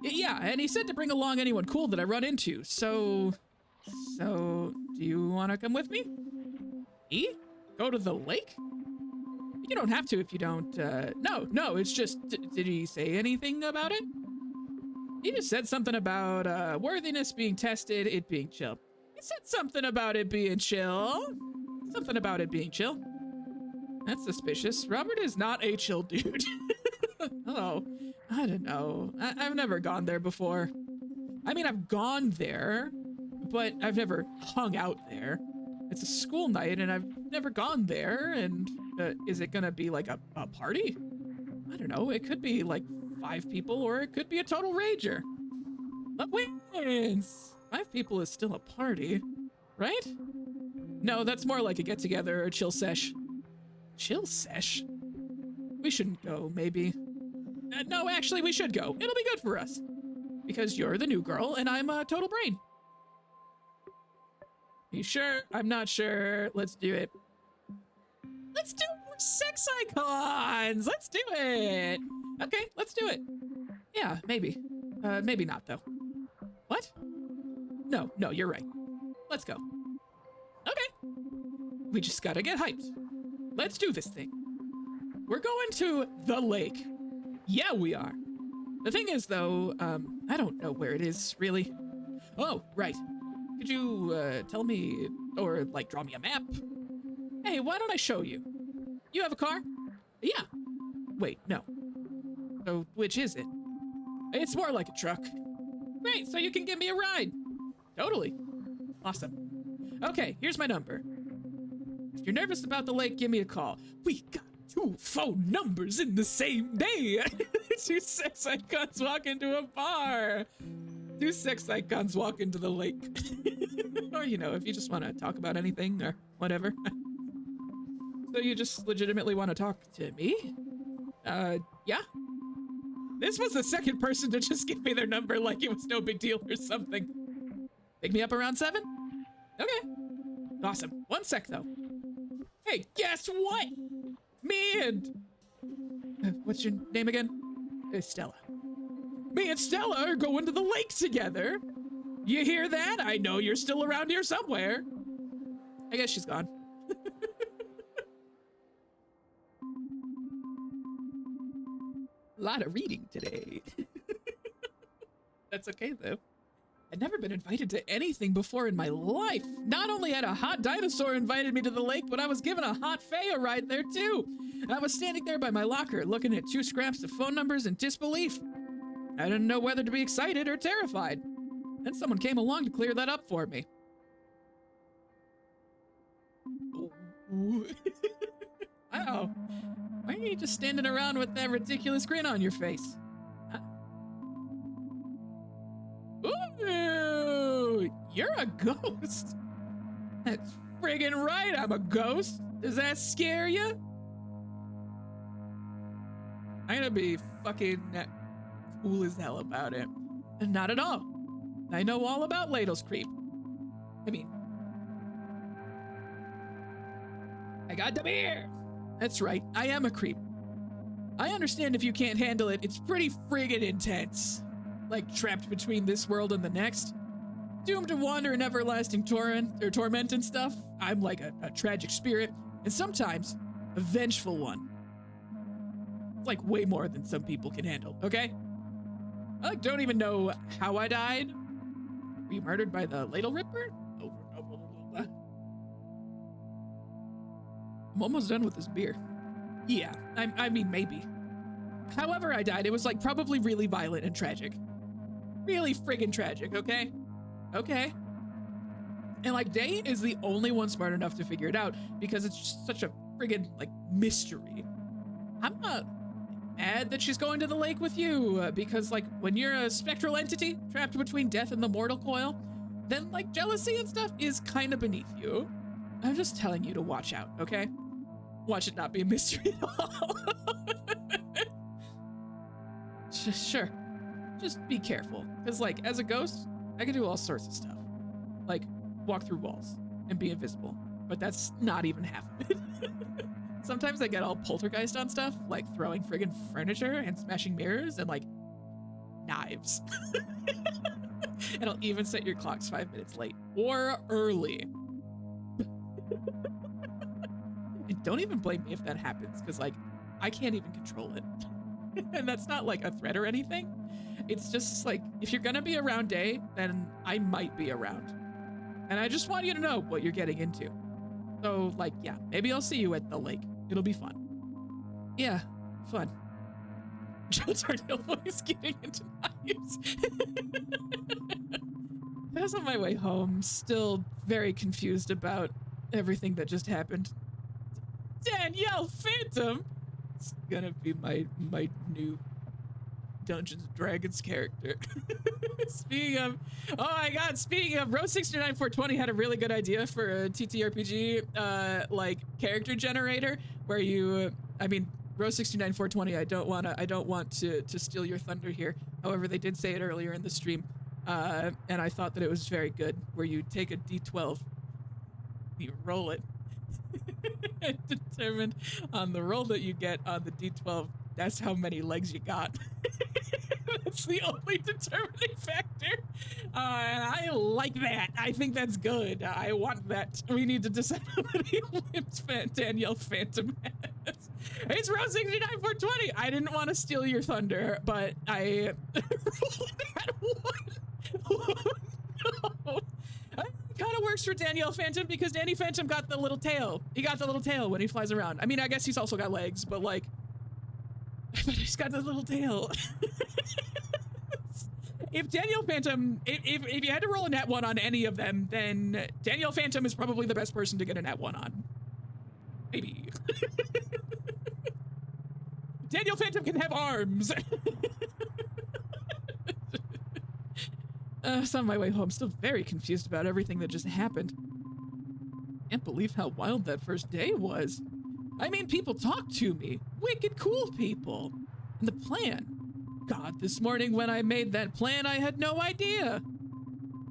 Yeah, and he said to bring along anyone cool that I run into, so, do you want to come with me? Me? Go to the lake? You don't have to if you don't, no, it's just, did he say anything about it? He just said something about, worthiness being tested, it being chill. He said something about it being chill. Something about it being chill. That's suspicious. Robert is not a chill dude. Oh, I don't know. I've never gone there before. I mean, I've gone there, but I've never hung out there. It's a school night, and I've never gone there, and is it gonna be like a party? I don't know. It could be like 5 people, or it could be a total rager. But wins! 5 people is still a party, right? No, that's more like a get-together or a chill sesh. Chill sesh? We shouldn't go, maybe. No, actually, we should go. It'll be good for us. Because you're the new girl, and I'm a total brain. You sure? I'm not sure. Let's do it. Let's do more sex icons! Let's do it! Okay, let's do it. Yeah, maybe. Maybe not, though. What? No, you're right. Let's go. Okay. We just gotta get hyped. Let's do this thing. We're going to the lake. Yeah, we are. The thing is, though, I don't know where it is, really. Oh, right. Could you, tell me, or, like, draw me a map? Hey, why don't I show you? You have a car? Yeah. Wait, no. So, which is it? It's more like a truck. Great, so you can give me a ride. Totally. Awesome. Okay, here's my number. If you're nervous about the lake, give me a call. We got 2 phone numbers in the same day. 2 sex icons walk into a bar. 2 sex icons walk into the lake. Or, you know, if you just want to talk about anything or whatever. So you just legitimately want to talk to me? Yeah. This was the second person to just give me their number like it was no big deal or something. Pick me up around 7? Okay. Awesome. 1 sec, though. Hey, guess what? Me and... what's your name again? Stella. Me and Stella are going to the lake together. You hear that? I know you're still around here somewhere. I guess she's gone. A lot of reading today. That's okay, though. I'd never been invited to anything before in my life. Not only had a hot dinosaur invited me to the lake, but I was given a hot fae ride there, too. And I was standing there by my locker, looking at 2 scraps of phone numbers in disbelief. I didn't know whether to be excited or terrified. Then someone came along to clear that up for me. Wow. Why are you just standing around with that ridiculous grin on your face? Huh? Ooh, you're a ghost. That's friggin' right, I'm a ghost. Does that scare you? I'm gonna be fucking cool as hell about it. Not at all. I know all about Ladle's creep. I mean, I got the beer. That's right, I am a creep. I understand if you can't handle it, it's pretty friggin' intense. Like trapped between this world and the next. Doomed to wander in everlasting torment and stuff. I'm like a tragic spirit, and sometimes a vengeful one. It's like way more than some people can handle, okay? I like don't even know how I died. Were you murdered by the Ladle Ripper? I'm almost done with this beer. Yeah, I mean, maybe. However I died, it was like probably really violent and tragic. Really friggin' tragic, okay? Okay. And like Day is the only one smart enough to figure it out because it's just such a friggin' like mystery. I'm not mad that she's going to the lake with you because like when you're a spectral entity trapped between death and the mortal coil, then like jealousy and stuff is kind of beneath you. I'm just telling you to watch out, okay? Watch it not be a mystery at all. Sure. Just be careful. Because, like, as a ghost, I can do all sorts of stuff. Like, walk through walls and be invisible. But that's not even half of it. Sometimes I get all poltergeist on stuff, like throwing friggin' furniture and smashing mirrors and, like, knives. And I'll even set your clocks 5 minutes late. Or early. And don't even blame me if that happens, because, like, I can't even control it. And that's not, like, a threat or anything. It's just, like, if you're gonna be around Day, then I might be around. And I just want you to know what you're getting into. So, like, yeah, maybe I'll see you at the lake. It'll be fun. Yeah, fun. Joe's Ardell voice getting into knives. I was on my way home, still very confused about everything that just happened. Danielle Phantom! It's gonna be my new Dungeons & Dragons character. Speaking of, oh my god, speaking of, Rose69420 had a really good idea for a TTRPG, like, character generator, where you, I mean, Rose69420, I don't want to steal your thunder here. However, they did say it earlier in the stream, and I thought that it was very good, where you take a D12, you roll it, and determine on the roll that you get on the D12, that's how many legs you got. That's the only determining factor. And I like that. I think that's good. I want that. We need to decide how many limbs Danielle Phantom has. It's Rose 69420. I didn't want to steal your thunder, but I rolled that one. Oh, no. Kind of works for Danielle Phantom because Danny Phantom got the little tail. He got the little tail when he flies around. I mean, I guess he's also got legs, but like, but he's got the little tail. If Danielle Phantom, if you had to roll a nat 1 on any of them, then Danielle Phantom is probably the best person to get a nat 1 on. Maybe. Danielle Phantom can have arms. So on my way home, still very confused about everything that just happened. Can't believe how wild that first day was. I mean, people talked to me. Wicked cool people. And the plan. God, this morning when I made that plan, I had no idea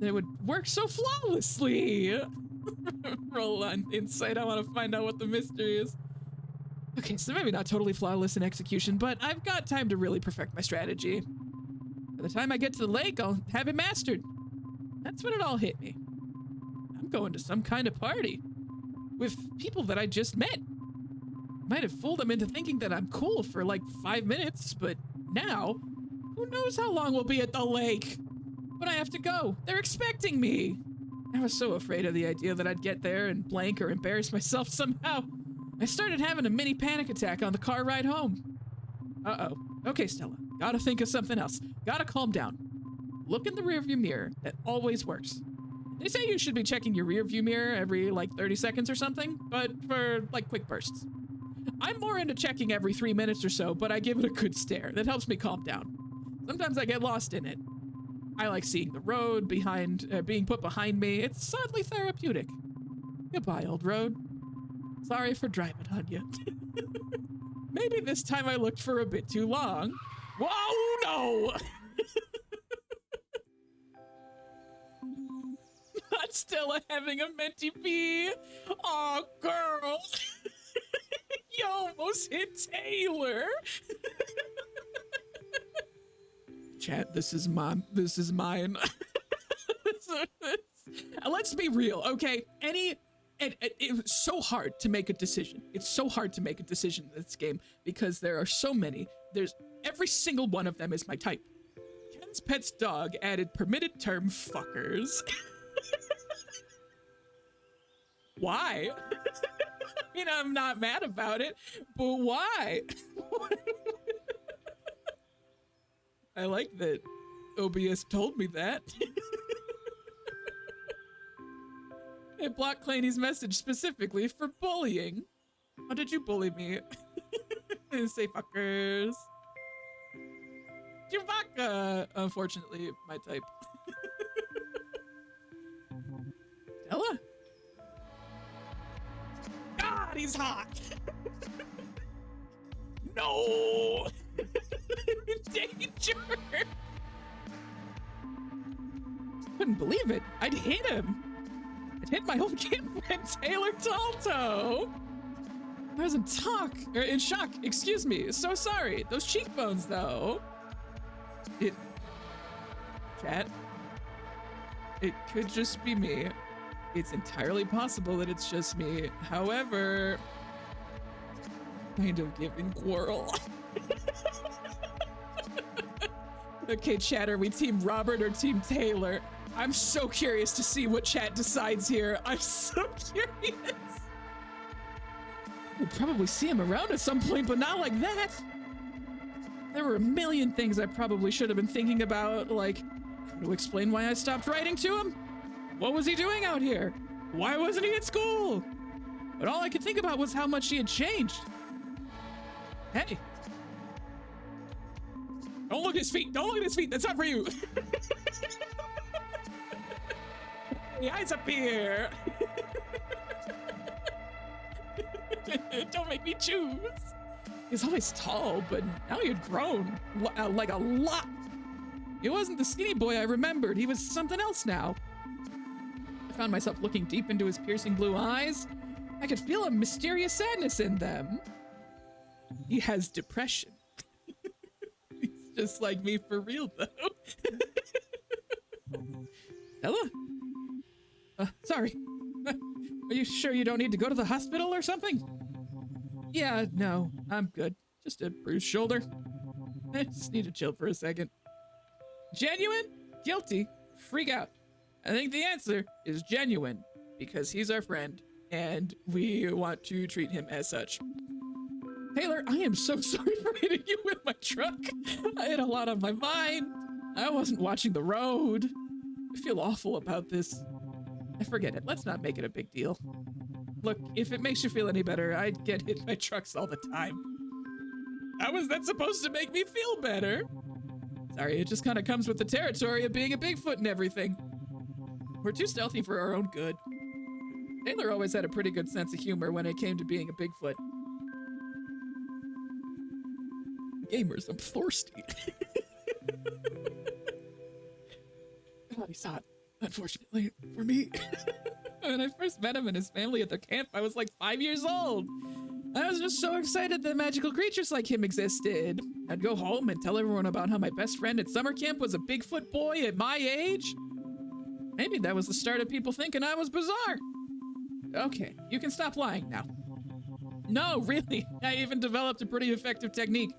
that it would work so flawlessly. Roll on insight. I want to find out what the mystery is. Okay, so maybe not totally flawless in execution, but I've got time to really perfect my strategy. By the time I get to the lake, I'll have it mastered. That's when it all hit me. I'm going to some kind of party with people that I just met. Might have fooled them into thinking that I'm cool for like 5 minutes, but now, who knows how long we'll be at the lake? But I have to go. They're expecting me. I was so afraid of the idea that I'd get there and blank or embarrass myself somehow. I started having a mini panic attack on the car ride home. Uh-oh. Okay, Stella. Gotta think of something else. Gotta calm down. Look in the rearview mirror. That always works. They say you should be checking your rearview mirror every, like, 30 seconds or something, but for, like, quick bursts. I'm more into checking every 3 minutes or so, but I give it a good stare. That helps me calm down. Sometimes I get lost in it. I like seeing the road being put behind me. It's oddly therapeutic. Goodbye, old road. Sorry for driving on you. Maybe this time I looked for a bit too long. Whoa, no! Not Stella having a mentee pee. Aw, girl. You almost hit Taylor. Chat, this is mine. This is mine. Let's be real, okay? It's so hard to make a decision. It's so hard to make a decision in this game because there are so many. Every single one of them is my type. Ken's Pet's dog added permitted term fuckers. Why? I mean, I'm not mad about it, but why? I like that OBS told me that. I blocked Claney's message specifically for bullying. How did you bully me? Say fuckers. Chewbacca! Unfortunately, my type. Stella? God, he's hot! No! Danger! Couldn't believe it. I'd hit him. I'd hit my old kid friend Taylor Talto. I was in shock. Excuse me. So sorry. Those cheekbones, though. Chat. It could just be me. It's entirely possible that it's just me. However, kind of giving quarrel. Okay, chat, are we Team Robert or Team Taylor? I'm so curious to see what chat decides here. I'm so curious. We'll probably see him around at some point, but not like that. There were a million things I probably should have been thinking about, like how to explain why I stopped writing to him. What was he doing out here? Why wasn't he at school? But all I could think about was how much he had changed. Hey. Don't look at his feet. Don't look at his feet. That's not for you. Hey, eyes up here. Don't make me choose. He's always tall, but now he had grown. Like a lot. He wasn't the skinny boy I remembered. He was something else now. I found myself looking deep into his piercing blue eyes. I could feel a mysterious sadness in them. He has depression. He's just like me for real, though. Ella? Sorry. Are you sure you don't need to go to the hospital or something? Yeah, no, I'm good. Just a bruised shoulder. I just need to chill for a second. Genuine? Guilty? Freak out. I think the answer is genuine, because he's our friend, and we want to treat him as such. Taylor, I am so sorry for hitting you with my truck. I had a lot on my mind. I wasn't watching the road. I feel awful about this. I forget it. Let's not make it a big deal. Look, if it makes you feel any better, I get hit by trucks all the time. How was that supposed to make me feel better? Sorry, it just kind of comes with the territory of being a Bigfoot and everything. We're too stealthy for our own good. Taylor always had a pretty good sense of humor when it came to being a Bigfoot. Gamers, I'm thirsty. God, he's hot, unfortunately, for me. When I first met him and his family at their camp, I was like 5 years old. I was just so excited that magical creatures like him existed. I'd go home and tell everyone about how my best friend at summer camp was a Bigfoot boy at my age. Maybe that was the start of people thinking I was bizarre. Okay, you can stop lying now. No, really, I even developed a pretty effective technique.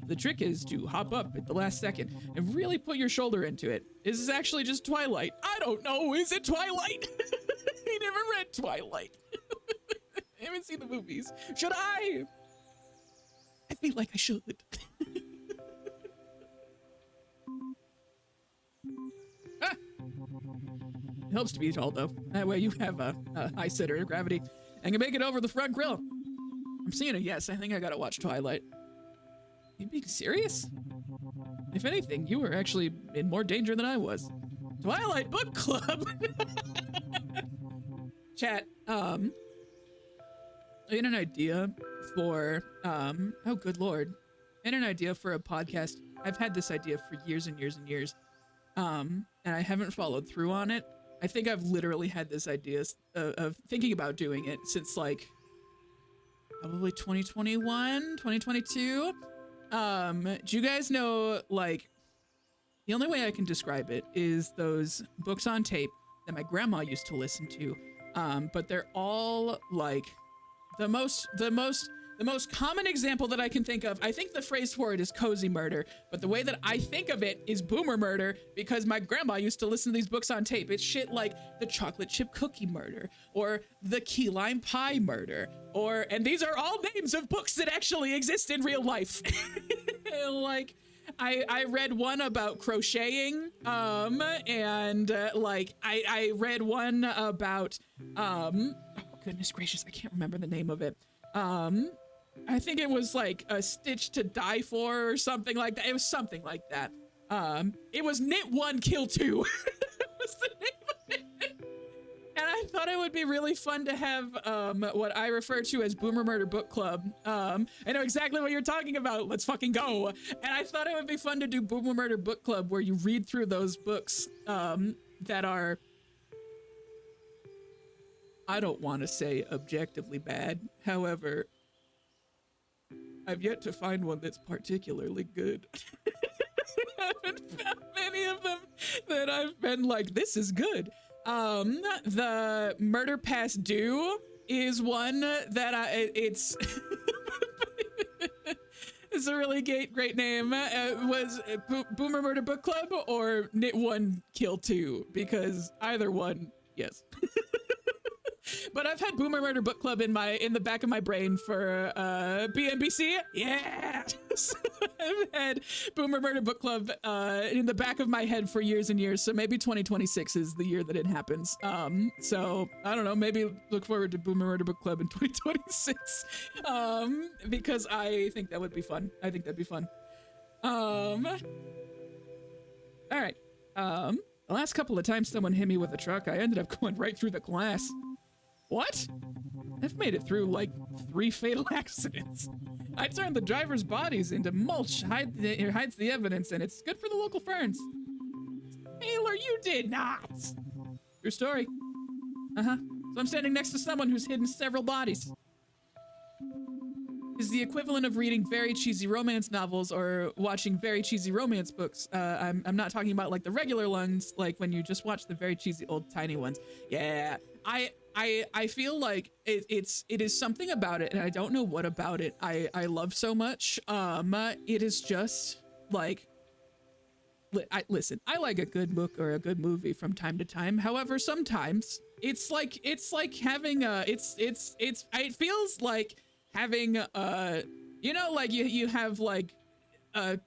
The trick is to hop up at the last second and really put your shoulder into it. Is this actually just Twilight? I don't know. Is it Twilight? I never read Twilight. I haven't seen the movies. Should I? I feel like I should. Ah! It helps to be tall, though. That way you have a high center of gravity and can make it over the front grill. I'm seeing a yes. I think I gotta watch Twilight. You being serious? If anything, you were actually in more danger than I was. Twilight Book Club! Chat, in an idea for, oh good lord. In an idea for a podcast. I've had this idea for years and years and years. And I haven't followed through on it. I think I've literally had this idea of thinking about doing it since like probably 2021, 2022. Do you guys know, like, the only way I can describe it is those books on tape that my grandma used to listen to. But they're all like the most common example that I can think of. I think the phrase for it is cozy murder, but the way that I think of it is boomer murder because my grandma used to listen to these books on tape. It's shit like the chocolate chip cookie murder or the key lime pie murder, and these are all names of books that actually exist in real life. Like, I read one about crocheting, and I read one about, oh goodness gracious, I can't remember the name of it. I think it was like A Stitch to Die For or something like that. It was something like that. It was Knit 1, Kill 2 was the name of it. And I thought it would be really fun to have what I refer to as Boomer Murder Book Club. I know exactly what you're talking about. Let's fucking go. And I thought it would be fun to do Boomer Murder Book Club where you read through those books that are, I don't want to say objectively bad. However, I've yet to find one that's particularly good. I haven't found many of them that I've been like, this is good. The Murder Past Due is one that it's it's a really great name. Was Boomer Murder Book Club or Knit 1 Kill 2? Because either one, yes. But I've had Boomer Murder Book Club in the back of my brain for BNBC. Yeah. I've had Boomer Murder Book Club in the back of my head for years and years. So maybe 2026 is the year that it happens. So I don't know. Maybe look forward to Boomer Murder Book Club in 2026 because I think that would be fun. I think that'd be fun. All right. The last couple of times someone hit me with a truck, I ended up going right through the glass. What? I've made it through like 3 fatal accidents. I turned the driver's bodies into mulch, hides the evidence, and it's good for the local ferns. Taylor, you did not. True story. So I'm standing next to someone who's hidden several bodies. Is the equivalent of reading very cheesy romance novels or watching very cheesy romance books. I'm not talking about like the regular ones, like when you just watch the very cheesy old tiny ones. Yeah, I feel like it is something about it, and I don't know what about it I love so much. It is just like, listen, I like a good book or a good movie from time to time. However, sometimes it's like having it feels like having you know, like you have like a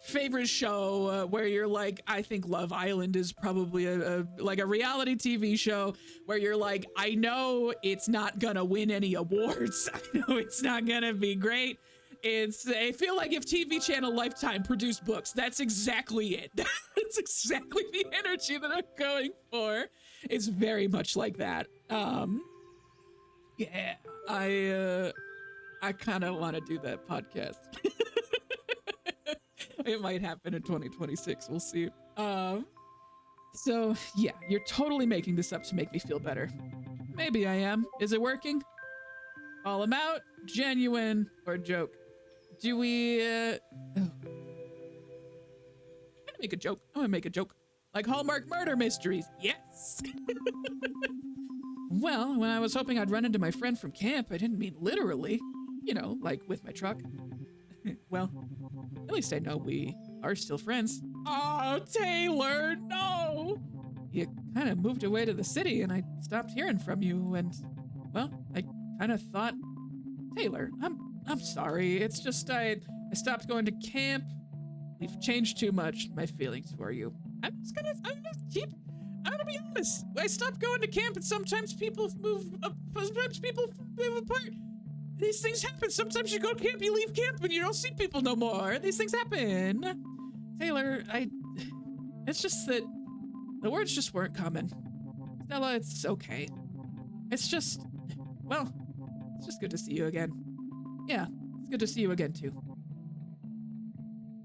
favorite show where you're like, I think Love Island is probably a reality TV show where you're like, I know it's not gonna win any awards. I know it's not gonna be great. I feel like if TV channel Lifetime produced books, that's exactly it. That's exactly the energy that I'm going for. It's very much like that. Yeah, I kind of want to do that podcast. It might happen in 2026. We'll see. So yeah, you're totally making this up to make me feel better. Maybe I am. Is it working? Call him out, genuine or joke. Do we, I'm gonna make a joke. I'm gonna make a joke. Like Hallmark murder mysteries. Yes. Well, when I was hoping I'd run into my friend from camp, I didn't mean literally. You know, like with my truck. well, at least I know we are still friends. Oh, Taylor, no! You kind of moved away to the city and I stopped hearing from you and, well, I kind of thought, Taylor, I'm sorry. It's just I stopped going to camp. We've changed too much. My feelings for you. I'm gonna be honest. I stopped going to camp and sometimes people move up, sometimes people move apart. These things happen. Sometimes you go to camp, you leave camp, and you don't see people no more. These things happen. Taylor, it's just that the words just weren't coming. Stella, it's okay. It's just, well, it's just good to see you again. Yeah, it's good to see you again, too.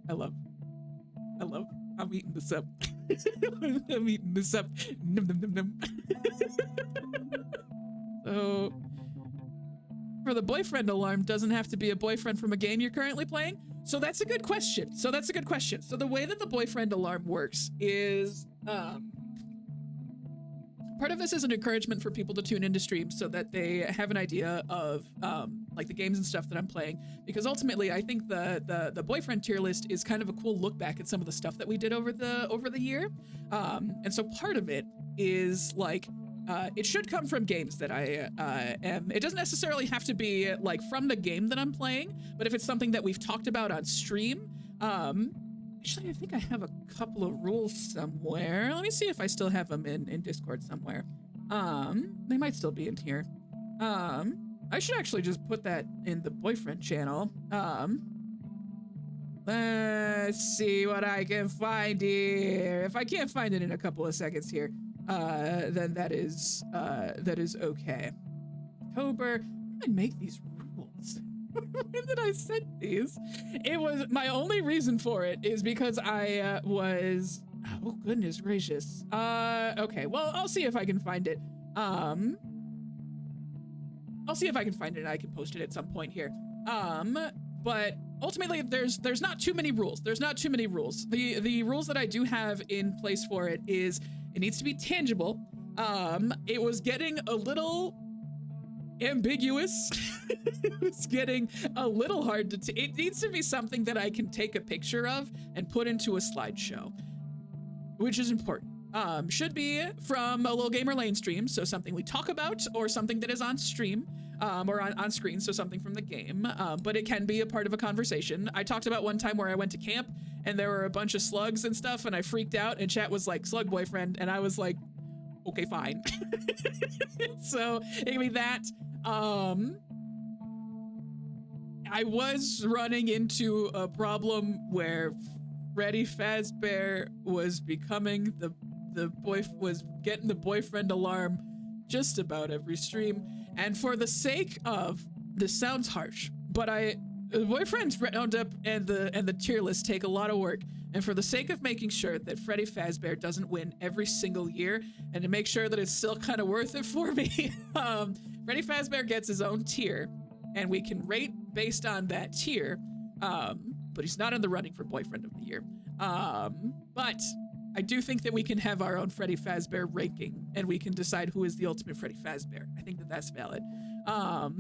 I'm eating this up. I'm eating this up. Num, num, num, num. So, for the boyfriend alarm doesn't have to be a boyfriend from a game you're currently playing? So that's a good question. So the way that the boyfriend alarm works is, part of this is an encouragement for people to tune into streams so that they have an idea of like the games and stuff that I'm playing, because ultimately I think the boyfriend tier list is kind of a cool look back at some of the stuff that we did over the year, and so part of it is like it should come from games that I am. It doesn't necessarily have to be like from the game that I'm playing, but if it's something that we've talked about on stream, actually, I think I have a couple of rules somewhere. Let me see if I still have them in Discord somewhere. They might still be in here. I should actually just put that in the boyfriend channel. Let's see what I can find here. If I can't find it in a couple of seconds here, then that is okay. October, I make these rules. When did I set these? It was, my only reason for it is because I was, oh goodness gracious. Okay, well, I'll see if I can find it. I'll see if I can find it and I can post it at some point here. But ultimately there's not too many rules. There's not too many rules. The rules that I do have in place for it is it needs to be tangible. It was getting a little ambiguous. It was getting a little hard to, it needs to be something that I can take a picture of and put into a slideshow, which is important. Should be from a Little Gamer Lane stream, so something we talk about, or something that is on stream, or on screen, so something from the game, but it can be a part of a conversation. I talked about one time where I went to camp, and there were a bunch of slugs and stuff, and I freaked out, and chat was like, slug boyfriend, and I was like, okay, fine. So, it can be that. I was running into a problem where Freddy Fazbear was becoming was getting the boyfriend alarm just about every stream, and for the sake of, this sounds harsh, but the boyfriends roundup and the tier list take a lot of work, and for the sake of making sure that Freddy Fazbear doesn't win every single year, and to make sure that it's still kind of worth it for me, Freddy Fazbear gets his own tier, and we can rate based on that tier, but he's not in the running for boyfriend of the year. But I do think that we can have our own Freddy Fazbear ranking, and we can decide who is the ultimate Freddy Fazbear. I think that that's valid. I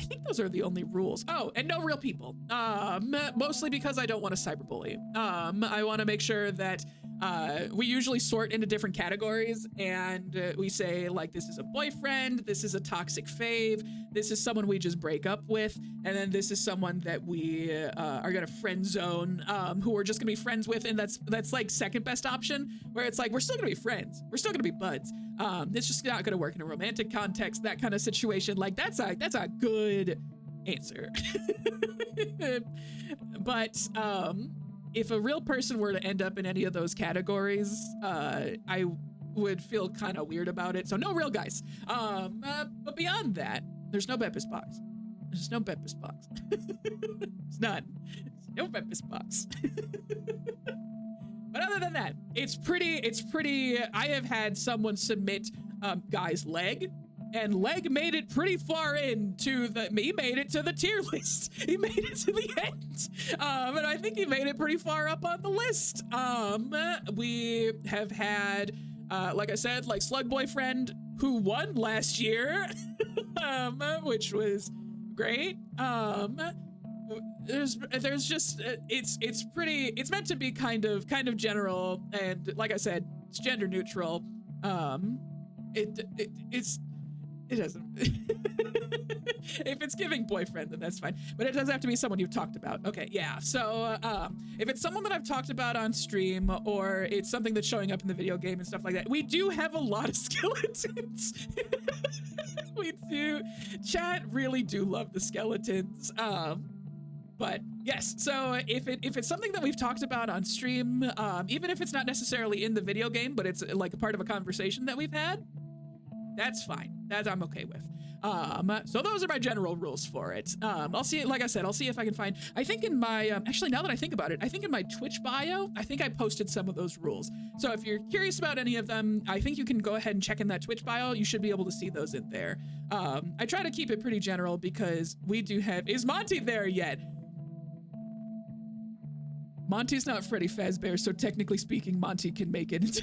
think those are the only rules. Oh, and no real people. Mostly because I don't want to cyberbully. I want to make sure that we usually sort into different categories, and we say, like, this is a boyfriend, this is a toxic fave, this is someone we just break up with, and then this is someone that we are gonna friend zone, who we're just gonna be friends with, and that's like second best option, where it's like, we're still gonna be friends, we're still gonna be buds. It's just not gonna work in a romantic context, that kind of situation. Like, that's a good answer. But if a real person were to end up in any of those categories, I would feel kind of weird about it. So no real guys. But beyond that, there's no Beppis box. There's no Beppis box. It's none. There's no Beppis box. But other than that, it's pretty, I have had someone submit guy's leg, and Leg made it pretty far into he made it to the tier list. He made it to the end. And I think he made it pretty far up on the list. We have had, like I said, like Slug Boyfriend, who won last year, which was great. there's just it's pretty, it's meant to be kind of general, and like I said, it's gender neutral. It doesn't. If it's giving boyfriend, then that's fine. But it doesn't have to be someone you've talked about. Okay, yeah. So if it's someone that I've talked about on stream, or it's something that's showing up in the video game and stuff like that, we do have a lot of skeletons. We do. Chat really do love the skeletons. But yes, so if it's something that we've talked about on stream, even if it's not necessarily in the video game, but it's like a part of a conversation that we've had, that's fine. That I'm okay with. So those are my general rules for it. I'll see, like I said, I'll see if I can find, I think in my, actually now that I think about it, I think in my Twitch bio, I think I posted some of those rules. So if you're curious about any of them, I think you can go ahead and check in that Twitch bio. You should be able to see those in there. I try to keep it pretty general because we do have, is Monty there yet? Monty's not Freddy Fazbear, so technically speaking, Monty can make it into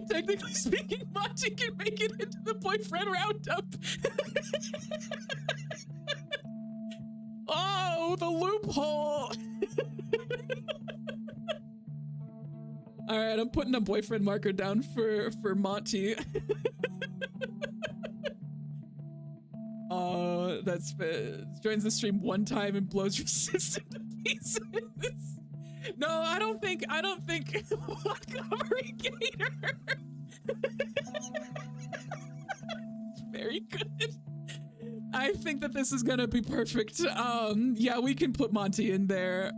technically speaking, Monty can make it into the boyfriend roundup. Oh, the loophole. All right, I'm putting a boyfriend marker down for Monty. Oh, that's joins the stream one time and blows your system to pieces. No, I don't think Montgomery Gator. Very good. I think that this is gonna be perfect. Yeah, we can put Monty in there.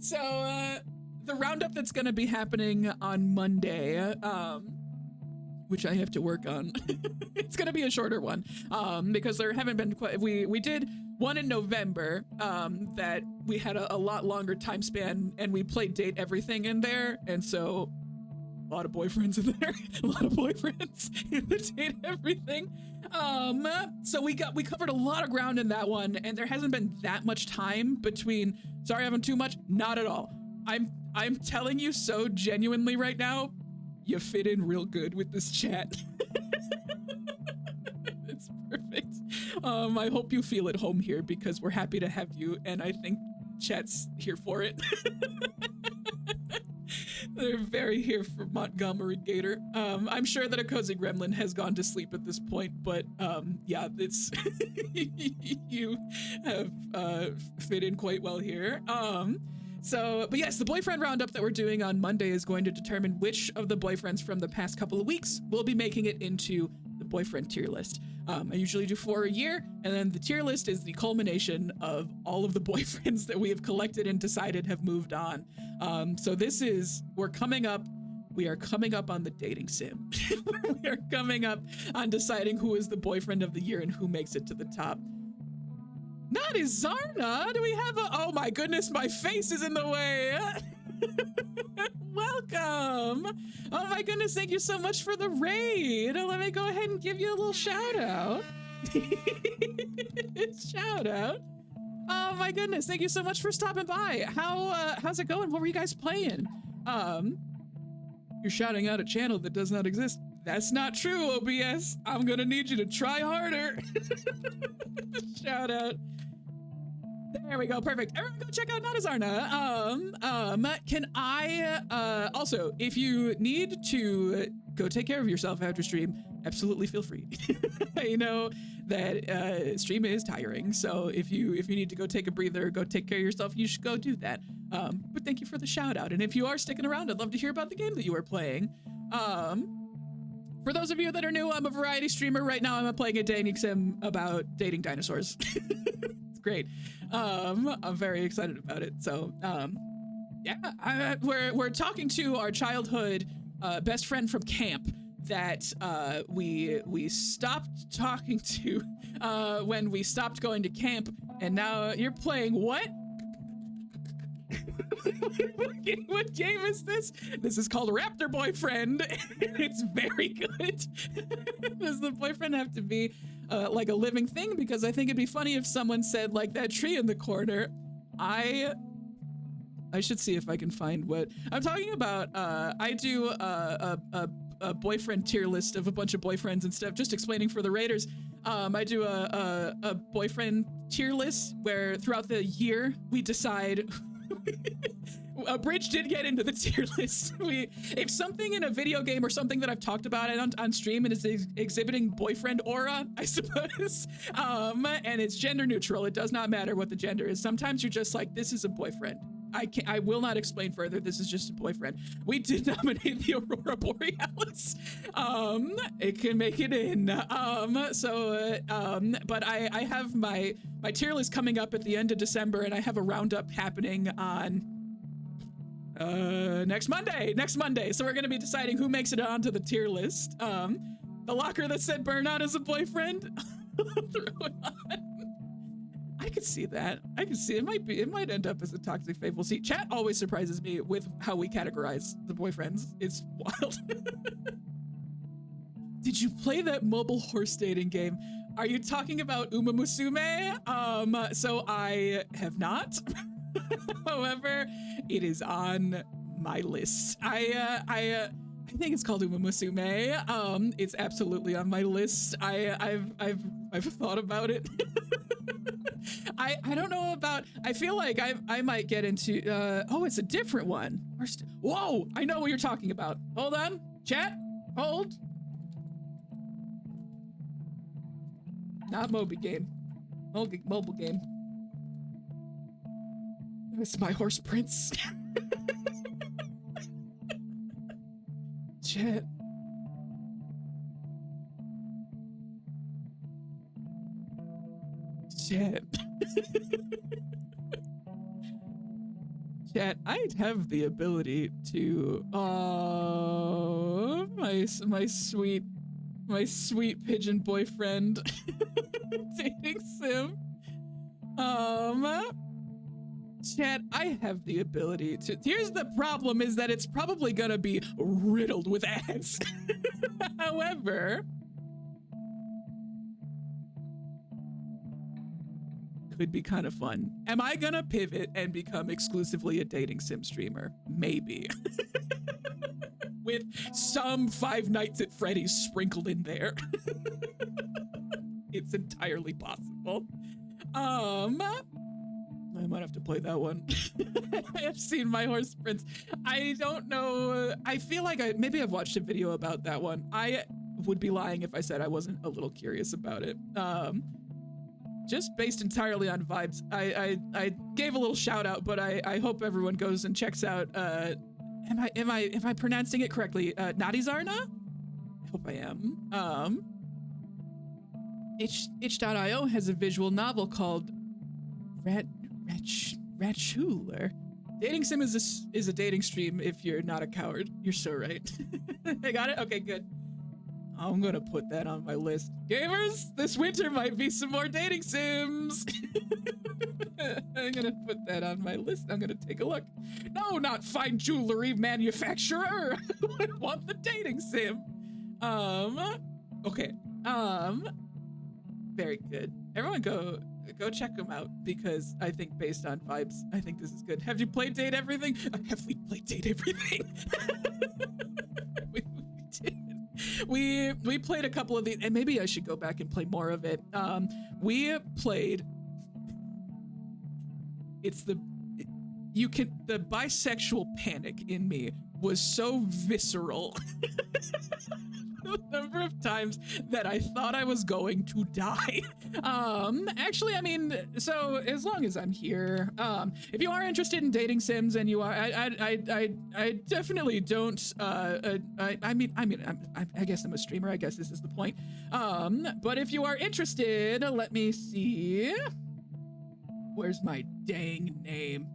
So the roundup that's gonna be happening on Monday, which I have to work on. It's gonna be a shorter one, because there haven't been quite, we did one in November, that we had a lot longer time span, and we played Date Everything in there, and so a lot of boyfriends in there, a lot of boyfriends in the Date Everything. So we covered a lot of ground in that one, and there hasn't been that much time between, sorry, I haven't too much, not at all. I'm telling you so genuinely right now, you fit in real good with this chat. It's perfect. I hope you feel at home here because we're happy to have you, and I think chat's here for it. They're very here for Montgomery Gator. I'm sure that a cozy gremlin has gone to sleep at this point, but yeah, it's you have fit in quite well here. But yes, the boyfriend roundup that we're doing on Monday is going to determine which of the boyfriends from the past couple of weeks will be making it into the boyfriend tier list. I usually do 4 a year, and then the tier list is the culmination of all of the boyfriends that we have collected and decided have moved on. So this is, we are coming up on the dating sim. We are coming up on deciding who is the boyfriend of the year and who makes it to the top. Not Izarna. Do we have a, oh my goodness, my face is in the way. Welcome. Oh my goodness, thank you so much for the raid. Let me go ahead and give you a little shout out. Shout out. Oh my goodness, thank you so much for stopping by. How's it going? What were you guys playing? You're shouting out a channel that does not exist. That's not true, OBS. I'm gonna need you to try harder. Shout out. There we go, perfect. Everyone go check out Natazarna. Can I, also, if you need to go take care of yourself after stream, absolutely feel free. I know that stream is tiring, so if you need to go take a breather, go take care of yourself, you should go do that. But thank you for the shout out, and if you are sticking around, I'd love to hear about the game that you are playing. For those of you that are new, I'm a variety streamer. Right now I'm playing a dating sim about dating dinosaurs. It's great. I'm very excited about it. So, yeah, we're talking to our childhood best friend from camp that we stopped talking to when we stopped going to camp, and now you're playing what? What game is this? This is called Raptor Boyfriend. It's very good. Does the boyfriend have to be like a living thing? Because I think it'd be funny if someone said like that tree in the corner. I should see if I can find what I'm talking about. I do a boyfriend tier list of a bunch of boyfriends and stuff, just explaining for the raiders. I do a boyfriend tier list where throughout the year we decide. Bridge did get into the tier list. If something in a video game or something that I've talked about it on stream and is exhibiting boyfriend aura, I suppose, and it's gender neutral. It does not matter what the gender is. Sometimes you're just like, this is a boyfriend. I will not explain further. This is just a boyfriend. We did nominate the Aurora Borealis. It can make it in. But I have my tier list coming up at the end of December, and I have a roundup happening on next Monday. So we're gonna be deciding who makes it onto the tier list. The locker that said burnout as a boyfriend. Throw it on. I could see that. I could see it might end up as a toxic fave. We'll see. Chat always surprises me with how we categorize the boyfriends. It's wild. Did you play that mobile horse dating game? Are you talking about Uma Musume? So I have not. However, it is on my list. I think it's called Uma Musume. It's absolutely on my list. I've thought about it. I don't know about. I feel like I might get into. Oh, it's a different one. Whoa! I know what you're talking about. Hold on, chat. Hold. Not Moby game. Mobile game. It's my horse prince. Chat. Chat, I have the ability to my sweet pigeon boyfriend dating sim. Chat, I have the ability to. Here's the problem: is that it's probably gonna be riddled with ads. However, could be kind of fun. Am I gonna pivot and become exclusively a dating sim streamer? Maybe. With some Five Nights at Freddy's sprinkled in there. It's entirely possible. I might have to play that one. I have seen My Horse Prince. I don't know. I feel like maybe I've watched a video about that one. I would be lying if I said I wasn't a little curious about it. Just based entirely on vibes. I gave a little shout out, but I hope everyone goes and checks out. Am I pronouncing it correctly? Nadizarna? I hope I am. Itch.io has a visual novel called Ratchuler. Dating sim is a dating stream if you're not a coward. You're so right. I got it? Okay, good. I'm gonna put that on my list. Gamers, this winter might be some more dating sims. I'm gonna put that on my list. I'm gonna take a look. No, not fine jewelry manufacturer. I want the dating sim. Okay. Very good. Everyone go check them out because I think based on vibes, I think this is good. Have you played Date Everything? Have we played Date Everything? we did. We played a couple of these, and maybe I should go back and play more of it. We played. The bisexual panic in me was so visceral. The number of times that I thought I was going to die. Actually, I mean, so as long as I'm here, if you are interested in dating sims and you are, I definitely don't, I guess I'm a streamer. I guess this is the point. But if you are interested, let me see. Where's my dang name?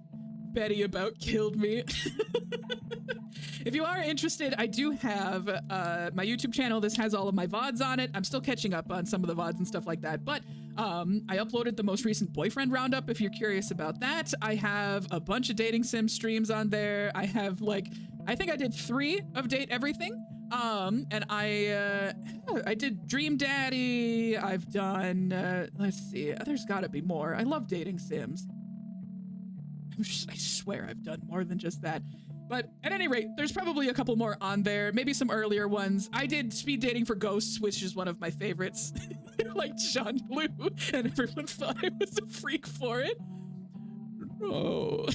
Betty about killed me. If you are interested, I do have my YouTube channel. This has all of my VODs on it. I'm still catching up on some of the VODs and stuff like that. But I uploaded the most recent boyfriend roundup if you're curious about that. I have a bunch of dating sim streams on there. I have I think I did 3 of Date Everything. And I did Dream Daddy. I've done, let's see, there's gotta be more. I love dating sims. I swear I've done more than just that. But at any rate, there's probably a couple more on there, maybe some earlier ones. I did speed dating for ghosts, which is one of my favorites. Like John Blue, and everyone thought I was a freak for it. No.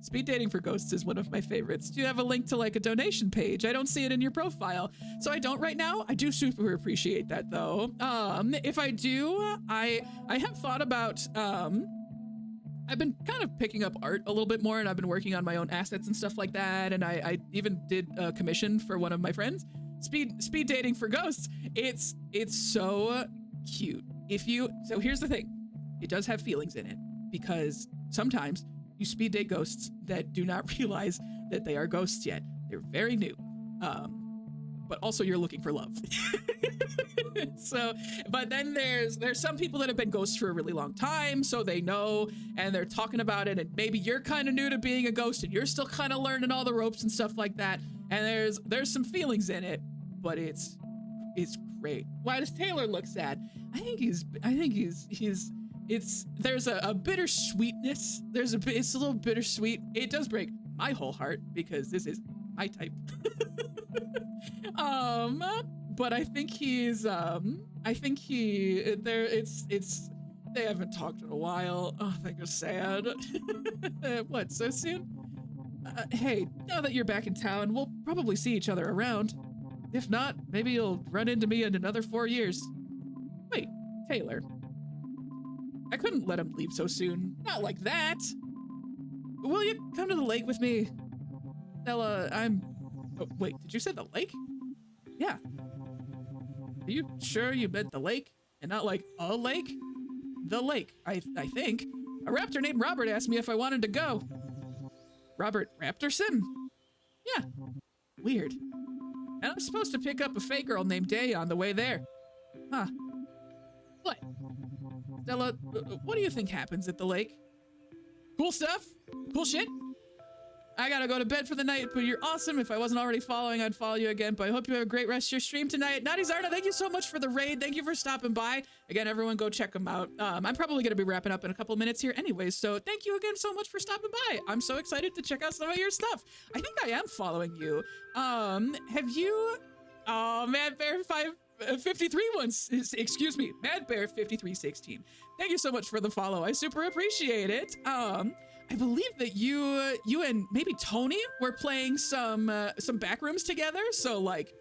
Speed dating for ghosts is one of my favorites. Do you have a link to like a donation page? I don't see it in your profile. So I don't right now. I do super appreciate that though. If I do, I have thought about, I've been kind of picking up art a little bit more, and I've been working on my own assets and stuff like that. And I even did a commission for one of my friends. Speed dating for ghosts. It's so cute. So here's the thing. It does have feelings in it, because sometimes you speed date ghosts that do not realize that they are ghosts yet. They're very new. But also you're looking for love. So, but then there's some people that have been ghosts for a really long time, so they know, and they're talking about it, and maybe you're kind of new to being a ghost and you're still kind of learning all the ropes and stuff like that. And there's some feelings in it, but it's great. Why does Taylor look sad? There's a bittersweetness. It's a little bittersweet. It does break my whole heart because this is my type. But I think they haven't talked in a while. Oh, I think it's sad. What, so soon? Hey, now that you're back in town, we'll probably see each other around. If not, maybe you'll run into me in another 4 years. Wait, Taylor. I couldn't let him leave so soon. Not like that. Will you come to the lake with me? Stella, Oh, wait, did you say the lake? Yeah. Are you sure you meant the lake and not like a lake? The lake, I think. A raptor named Robert asked me if I wanted to go. Robert Raptorson? Yeah. Weird. And I'm supposed to pick up a fake girl named Day on the way there. Huh. What? Stella, what do you think happens at the lake? Cool stuff? Cool shit? I gotta go to bed for the night, but you're awesome. If I wasn't already following, I'd follow you again. But I hope you have a great rest of your stream tonight. Naughty Zarna, thank you so much for the raid. Thank you for stopping by. Again, everyone go check them out. I'm probably gonna be wrapping up in a couple minutes here anyways, so thank you again so much for stopping by. I'm so excited to check out some of your stuff. I think I am following you. Have you... Oh, Mad Bear 553 once, excuse me, Mad Bear 5316. Thank you so much for the follow. I super appreciate it. I believe that you and maybe Tony were playing some backrooms together. So like,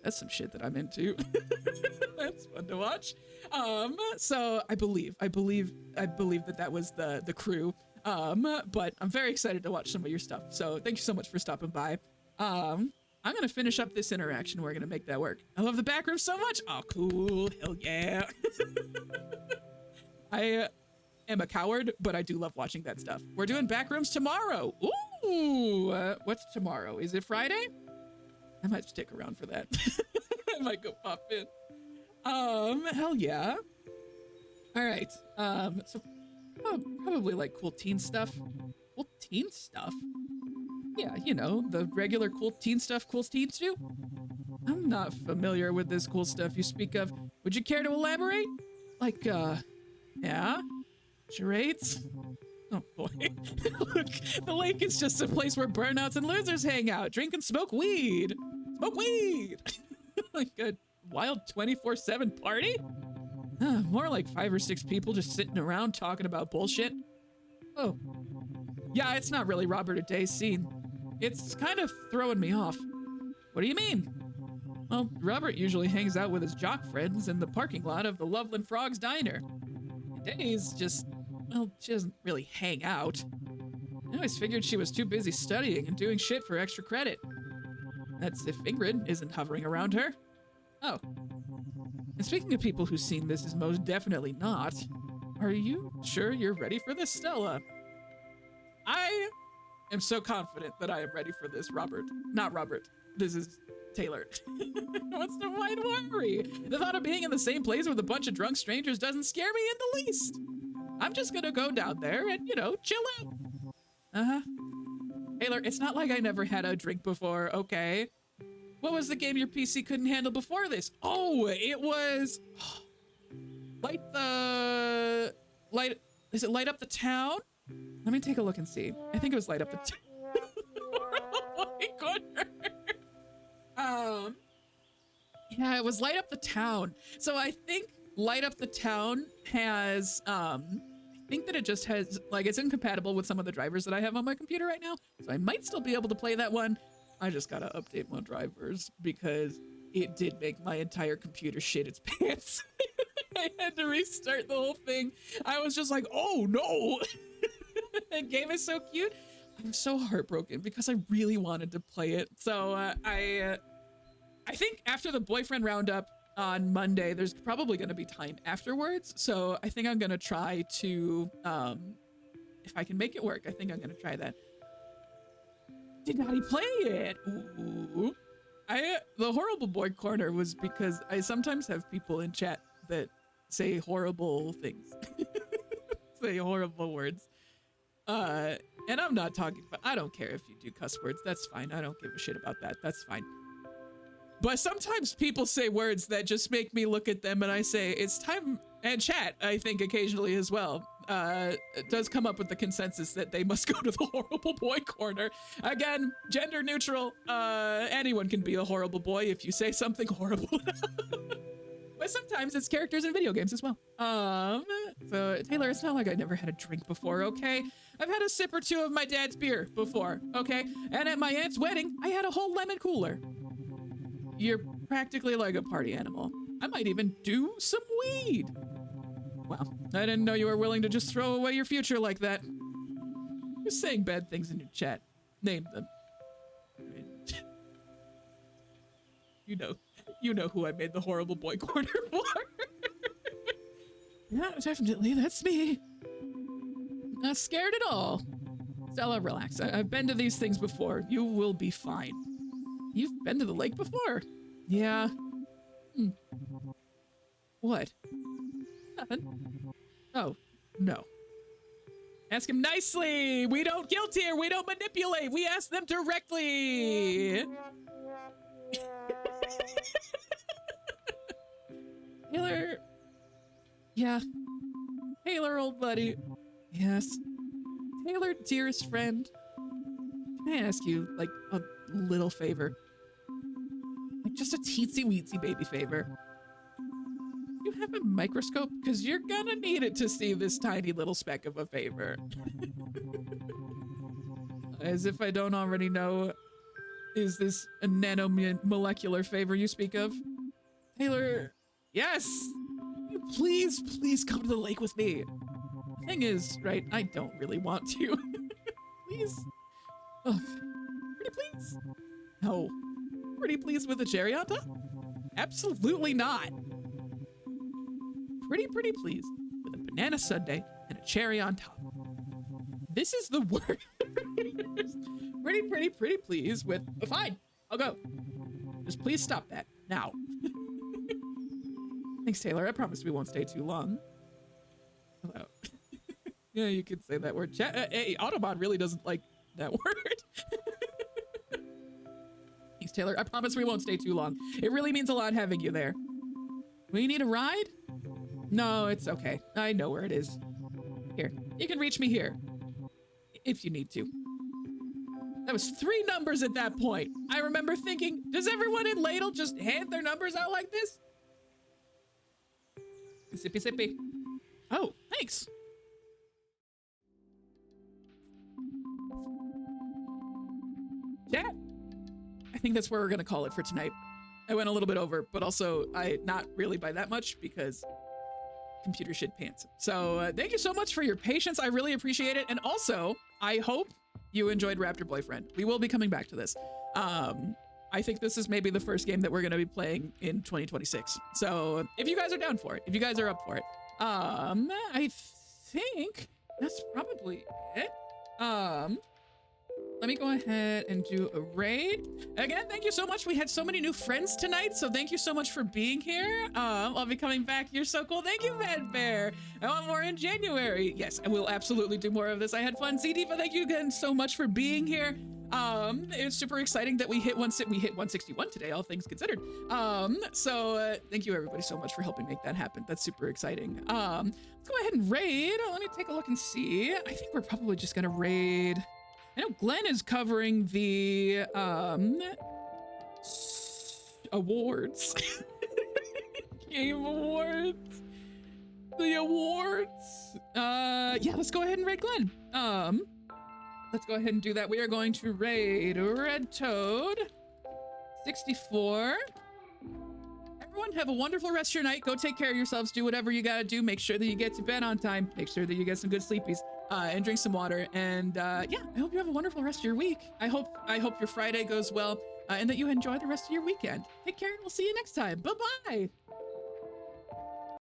that's some shit that I'm into. That's fun to watch. So I believe that was the crew. But I'm very excited to watch some of your stuff. So thank you so much for stopping by. I'm gonna finish up this interaction. We're gonna make that work. I love the backroom so much. Oh, cool. Hell yeah. I am a coward, but I do love watching that stuff. We're doing backrooms tomorrow. Ooh, what's tomorrow? Is it Friday? I might stick around for that. I might go pop in. Hell yeah. All right. So probably like cool teen stuff. Cool teen stuff? Yeah, you know, the regular cool teen stuff cool teens do. I'm not familiar with this cool stuff you speak of. Would you care to elaborate? Like, yeah? Charades? Oh boy. Look, the lake is just a place where burnouts and losers hang out, drink and smoke weed. Smoke weed! Like a wild 24/7 party? More like 5 or 6 people just sitting around talking about bullshit. Oh. Yeah, it's not really Robert or Day's scene. It's kind of throwing me off. What do you mean? Well, Robert usually hangs out with his jock friends in the parking lot of the Loveland Frogs Diner. Day's just, well, she doesn't really hang out. I always figured she was too busy studying and doing shit for extra credit. That's if Ingrid isn't hovering around her. Oh. And speaking of people whose scene this is most definitely not, are you sure you're ready for this, Stella? I am so confident that I am ready for this, Robert. Not Robert. This is Taylor. What's the wide worry? The thought of being in the same place with a bunch of drunk strangers doesn't scare me in the least. I'm just gonna go down there and, you know, chill out. Uh-huh. Taylor, it's not like I never had a drink before, okay? What was the game your PC couldn't handle before this? Oh, it was... Light Up the Town? Let me take a look and see. I think it was light up the corner. Yeah, it was light up the town. So I think light up the town has, I think that it just has, like, it's incompatible with some of the drivers that I have on my computer right now. So I might still be able to play that one. I just gotta update my drivers because it did make my entire computer shit its pants. I had to restart the whole thing. I was just like, oh no. That game is so cute. I'm so heartbroken because I really wanted to play it. So I think after the boyfriend roundup on Monday, there's probably going to be time afterwards. So I think I'm going to try to, if I can make it work, I think I'm going to try that. Did not he play it? Ooh. The horrible boy corner was because I sometimes have people in chat that say horrible things, say horrible words. And I'm not talking about, I don't care if you do cuss words. That's fine. I don't give a shit about that. That's fine. But sometimes people say words that just make me look at them and I say, it's time, and chat, I think occasionally as well, it does come up with the consensus that they must go to the horrible boy corner. Again, gender neutral, anyone can be a horrible boy if you say something horrible. But sometimes it's characters in video games as well. So Taylor, it's not like I never had a drink before, okay? I've had a sip or two of my dad's beer before, okay? And at my aunt's wedding, I had a whole lemon cooler. You're practically like a party animal. I might even do some weed. Wow, I didn't know you were willing to just throw away your future like that. You're saying bad things in your chat. Name them. You know who I made the horrible boy corner for. Yeah, definitely, that's me. Not scared at all. Stella, relax. I've been to these things before. You will be fine. You've been to the lake before? Yeah. What? Nothing. Oh, no. Ask him nicely. We don't guilt here. We don't manipulate. We ask them directly. Taylor. Yeah. Taylor, old buddy. Yes. Taylor, dearest friend. Can I ask you, like, a little favor? Like, just a teensy-weensy baby favor. You have a microscope? Because you're gonna need it to see this tiny little speck of a favor. As if I don't already know. Is this a nanomolecular favor you speak of? Taylor, yes! Please come to the lake with me. The thing is, right, I don't really want to. Please. Oh, pretty please? No. Pretty please with a cherry on top? Absolutely not. Pretty please with a banana sundae and a cherry on top. This is the word. Pretty please with, fine, I'll go. Just please stop that now. Thanks, Taylor. I promise we won't stay too long. Hello. Yeah, you could say that word. Hey, Autobot really doesn't like that word. Thanks, Taylor. I promise we won't stay too long. It really means a lot having you there. We need a ride? No, it's okay. I know where it is. Here, you can reach me here. If you need to. That was 3 numbers at that point. I remember thinking, does everyone in Ladle just hand their numbers out like this? Sippy. Oh, thanks. Chat. I think that's where we're gonna call it for tonight. I went a little bit over, but also not really by that much because computer shit pants. So thank you so much for your patience. I really appreciate it. And also, I hope you enjoyed Raptor Boyfriend. We will be coming back to this. I think this is maybe the first game that we're going to be playing in 2026. So if you guys are down for it, if you guys are up for it, I think that's probably it. Let me go ahead and do a raid. Again, thank you so much. We had so many new friends tonight, so thank you so much for being here. I'll be coming back. You're so cool. Thank you, Mad Bear. I want more in January. Yes, and we'll absolutely do more of this. I had fun. ZD, but thank you again so much for being here. It's super exciting that we hit 161 today, all things considered. Thank you everybody so much for helping make that happen. That's super exciting. Let's go ahead and raid. Let me take a look and see. I think we're probably just gonna raid. I know Glenn is covering the awards. Game awards. The awards. Yeah, let's go ahead and raid Glenn. Let's go ahead and do that. We are going to raid Red Toad 64. Everyone have a wonderful rest of your night. Go take care of yourselves. Do whatever you gotta do. Make sure that you get to bed on time. Make sure that you get some good sleepies and drink some water. And yeah, I hope you have a wonderful rest of your week. I hope your Friday goes well and that you enjoy the rest of your weekend. Take care and we'll see you next time. Bye-bye.